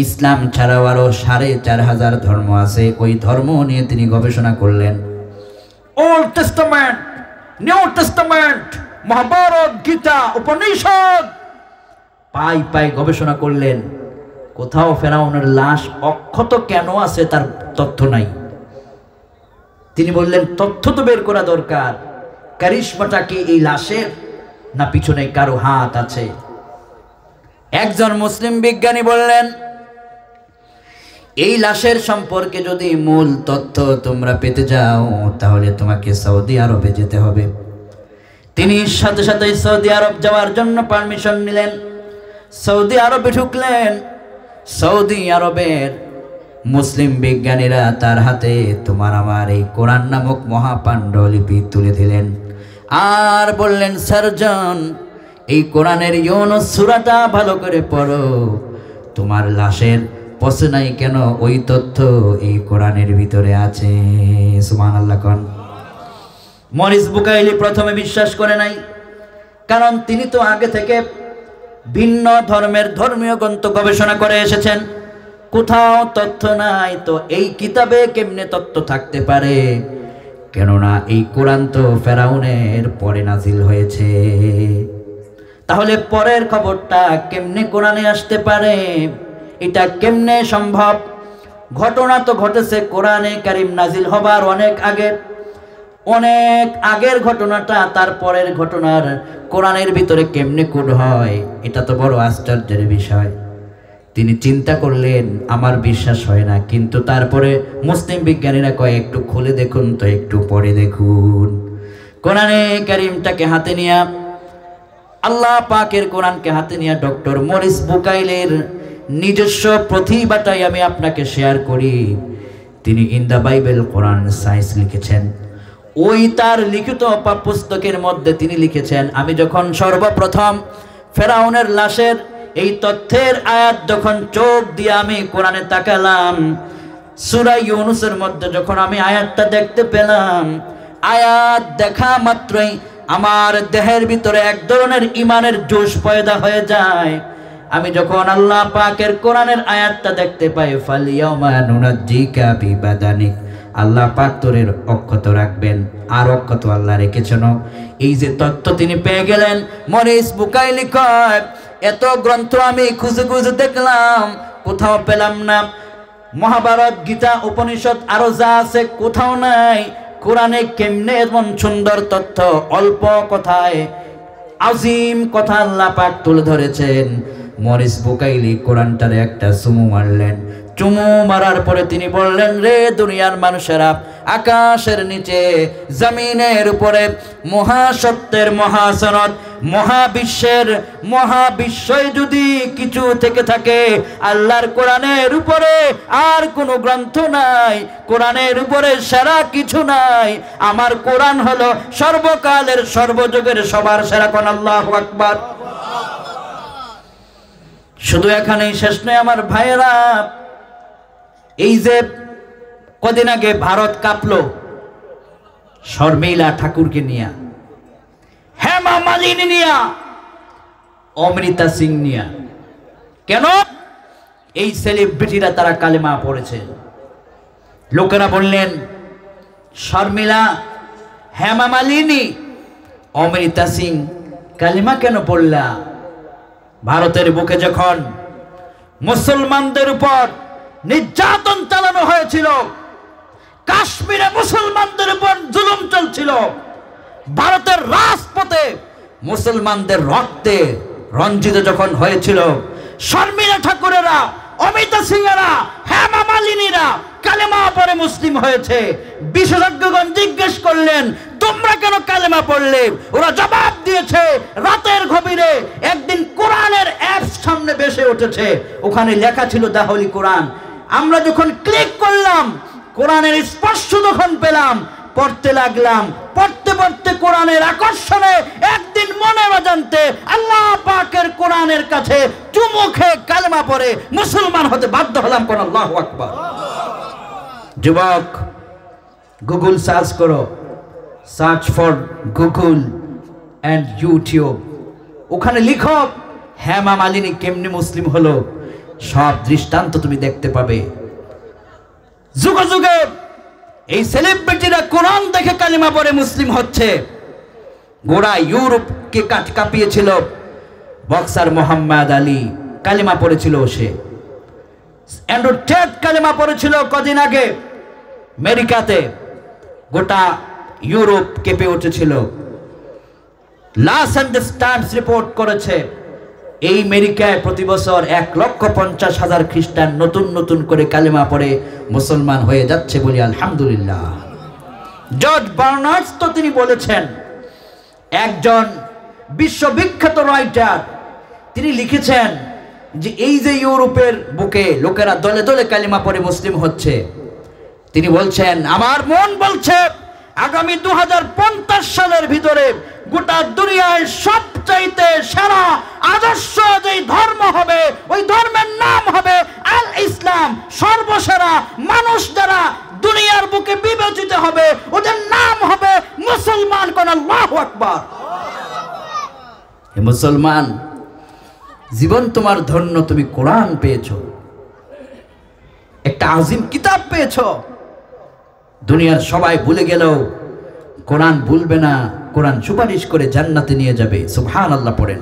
ইসলাম ছাড়াও আরো 4500 ধর্ম আছে, ওই ধর্ম নিয়ে তিনি গবেষণা করলেন। Old Testament, New Testament, Mahabharata, Gita, Upanishad পাই গবেষণা করলেন। কোথাও ফেরাউনের লাশ অক্ষত কেন আছে তার তথ্য নাই। তিনি বললেন তথ্য তো বের করা দরকার, কারিশমাটা কি এই লাশের না পিছনে কারো হাত আছে। একজন মুসলিম বিজ্ঞানী বললেন এই লাশের সম্পর্কে যদি মূল তথ্য তোমরা পেতে যাও তাহলে তোমাকে সৌদি আরবে যেতে হবে। তিনি সাথে সাথে সৌদি আরব যাওয়ার জন্য পারমিশন নিলেন। সৌদি আরবে ঢুকলেন। সৌদি আরবের মুসলিম বিজ্ঞানীরা তার হাতে তোমার আমার এই কোরআন নামক মহাপাণ্ডুলিপি তুলে দিলেন আর বললেন, সার্জন এই কোরআনের ইউনুস সূরাটা ভালো করে পড়ো, তোমার লাশের পচে নাই কেন ওই তথ্য এই কোরআনের ভিতরে আছে। সুবহানাল্লাহ কোন। মরিস বুকাইলি প্রথমে বিশ্বাস করে নাই, কারণ তিনি তো আগে থেকে ভিন্ন ধর্মের ধর্মীয় গ্রন্থ গবেষণা করে এসেছেন, কোথাও তথ্য নাই, তো এই কিতাবে কেমনে তথ্য থাকতে পারে, কেননা এই কোরআন তো ফেরাউনের পরে নাজিল হয়েছে, তাহলে পরের খবরটা কেমনে কোরআনে আসতে পারে, এটা কেমনে সম্ভব। ঘটনা তো ঘটেছে কোরআনে কারিম নাজিল হবার অনেক আগের ঘটনাটা তারপরের ঘটনার কোরআনের ভিতরে কেমনে কোড হয়, এটা তো বড় আশ্চর্যের বিষয়। তিনি চিন্তা করলেন আমার বিশ্বাস হয় না, কিন্তু তারপরে মুসলিম বিজ্ঞানীরা কয় একটু খুলে দেখুন তো, একটু পরে দেখুন। কোরআনে কারিমটাকে হাতে নিয়ে, আল্লাহ পাকের কোরআনকে হাতে নিয়ে ডক্টর মরিস বুকাইলের নিজস্ব প্রতিভাটাই আমি আপনাকে শেয়ার করি। তিনি in the Bible Quran science লিখেছেন। ওই তার লিখিত পুস্তকের মধ্যে তিনি লিখেছেন, আমি যখন সর্বপ্রথম ফেরাউনের লাশের এই তথ্যের আয়াত যখন চোখ দিয়ে আমি কোরআনে তাকালাম, সূরা ইউনুসের মধ্যে যখন আমি আয়াতটা দেখতে পেলাম, আয়াত দেখা মাত্রই আমার দেহের ভিতরে এক ধরনের ইমানের জোশ পয়দা হয়ে যায়। আমি যখন আল্লাহ পাকের কোরআনের আয়াতটা দেখতে পাই, ফালিয়াউমা নুনাজ্জিকা বিবাদানিক, আল্লাহ পাক তোরের অক্ষত রাখবেন, আর অক্ষত আল্লাহ রেখেছেন। এই যে তথ্য তিনি পেয়ে গেলেন। মরিস বুকাইলি কয় এত গ্রন্থ আমি খুঁজে খুঁজে দেখলাম, কোথাও পেলাম না। মহাভারত, গীতা, উপনিষদ আরো যা আছে কোথাও নাই। কোরআনে কেমনে এমন সুন্দর তথ্য অল্প কথায় আজিম কথা আল্লাহ পাক তুলে ধরেছেন। মরিস বুকাইলি কোরআনটারে একটা চুমু মারলেন, চুমু মারার পরে তিনি বললেন, রে দুনিয়ার মানুষেরা, আকাশের নিচে জমিনের উপরে মহাসত্যের মহাসনদ মহাবিশ্বয় যদি কিছু থেকে থাকে, আল্লাহর কোরআনের উপরে আর কোনো গ্রন্থ নাই, কোরআনের উপরে সেরা কিছু নাই। আমার কোরআন হলো সর্বকালের সর্বযুগের সবার সেরা। কোন আল্লাহু আকবার। শুধু এখানেই শেষ নয় আমার ভাইয়েরা, এই যে কদিন আগে ভারত কাঁপলো শর্মিলা ঠাকুরকে নিয়া, হেমা মালিনী নিয়া, অমৃতা সিং নিয়া। কেন? এই সেলিব্রিটিরা তারা কালেমা পড়েছে। লোকেরা বললেন, শর্মিলা, হেমা মালিনী, অমৃতা সিং কালেমা কেন পড়লা? ভারতের বুকে যখন মুসলমানদের উপর নির্যাতন চালানো হয়েছিল, কাশ্মীরে মুসলমানদের উপর জুলুম চলছিল, ভারতের রাজপথে মুসলমানদের রক্তে রঞ্জিত যখন হয়েছিল, শর্মিলা ঠাকুরেরা, অমিতা সিংয়েরা, হেমা মালিনীরা কালেমা পড়ে মুসলিম হয়েছে। বিশেষজ্ঞগণ জিজ্ঞেস করলেন, তোমরা কেন কালেমা পড়লে? ওরা জবাব দিয়েছে, রাতের গভীরে একদিন কোরআনের অ্যাপস সামনে ভেসে উঠেছে, ওখানে লেখা ছিল দা হোলি কোরআন। আমরা যখন ক্লিক করলাম, কোরআনের স্পর্শ যখন পেলাম, পড়তে লাগলাম। পড়তে পড়তে কোরআনের আকর্ষণে একদিন মনে অজান্তে আল্লাহ পাকের কোরআনের কাছে চুমু খেয়ে কালেমা পড়ে মুসলমান হতে বাধ্য হলাম। কোন আল্লাহু আকবার। যুবক, গুগল সার্চ করো, search for Google and YouTube, ওখানে লিখো হেমা মালিনী কেমনি মুসলিম হলো, সব দৃষ্টান্ত তুমি দেখতে পাবে। যুগে যুগে এই সেলিব্রিটিরা কোরআন দেখে কালিমা পড়ে মুসলিম হচ্ছে। গোড়া ইউরোপকে কাঁপিয়েছিল বক্সার মোহাম্মদ আলী, কালিমা পড়েছিল সে। অ্যান্ড্রু টেট কালিমা পড়েছিল কদিন আগে আমেরিকাতে, গোটা ইউরোপ কেঁপে উঠেছিল। লস অ্যাঞ্জেলেস টাইমস রিপোর্ট করেছে, এই আমেরিকায় প্রতি বছর 1,50,000 খ্রিস্টান নতুন নতুন করে কালেমা পড়ে মুসলমান হয়ে যাচ্ছে, বলি আলহামদুলিল্লাহ। জর্জ বার্নার্স তো তিনি বলেছেন, একজন বিশ্ববিখ্যাত রাইটার, তিনি লিখেছেন যে এই যে ইউরোপের বুকে লোকেরা দলে দলে কালিমা পড়ে মুসলিম হচ্ছে, তিনি বলছেন, আমার মন বলছে আগামী 2050 সালের ভিতরে গোটা দুনিয়ায় সবচাইতে সেরা আদর্শ যেই ধর্ম হবে, ওই ধর্মের নাম হবে আল ইসলাম। সর্বসেরা মানুষ যারা দুনিয়ার বুকে বিবেচিত হবে, ওদের নাম হবে মুসলমান। কোন আল্লাহু আকবার। হে মুসলমান, জীবন তোমার ধন্য, তুমি কোরআন পেয়েছো, একটা আজিম কিতাব পেয়েছো। দুনিয়ার সবাই ভুলে গেলেও কোরআন ভুলবে না, কোরআন সুপারিশ করে জান্নাতে নিয়ে যাবে। সুবহানাল্লাহ পড়েন।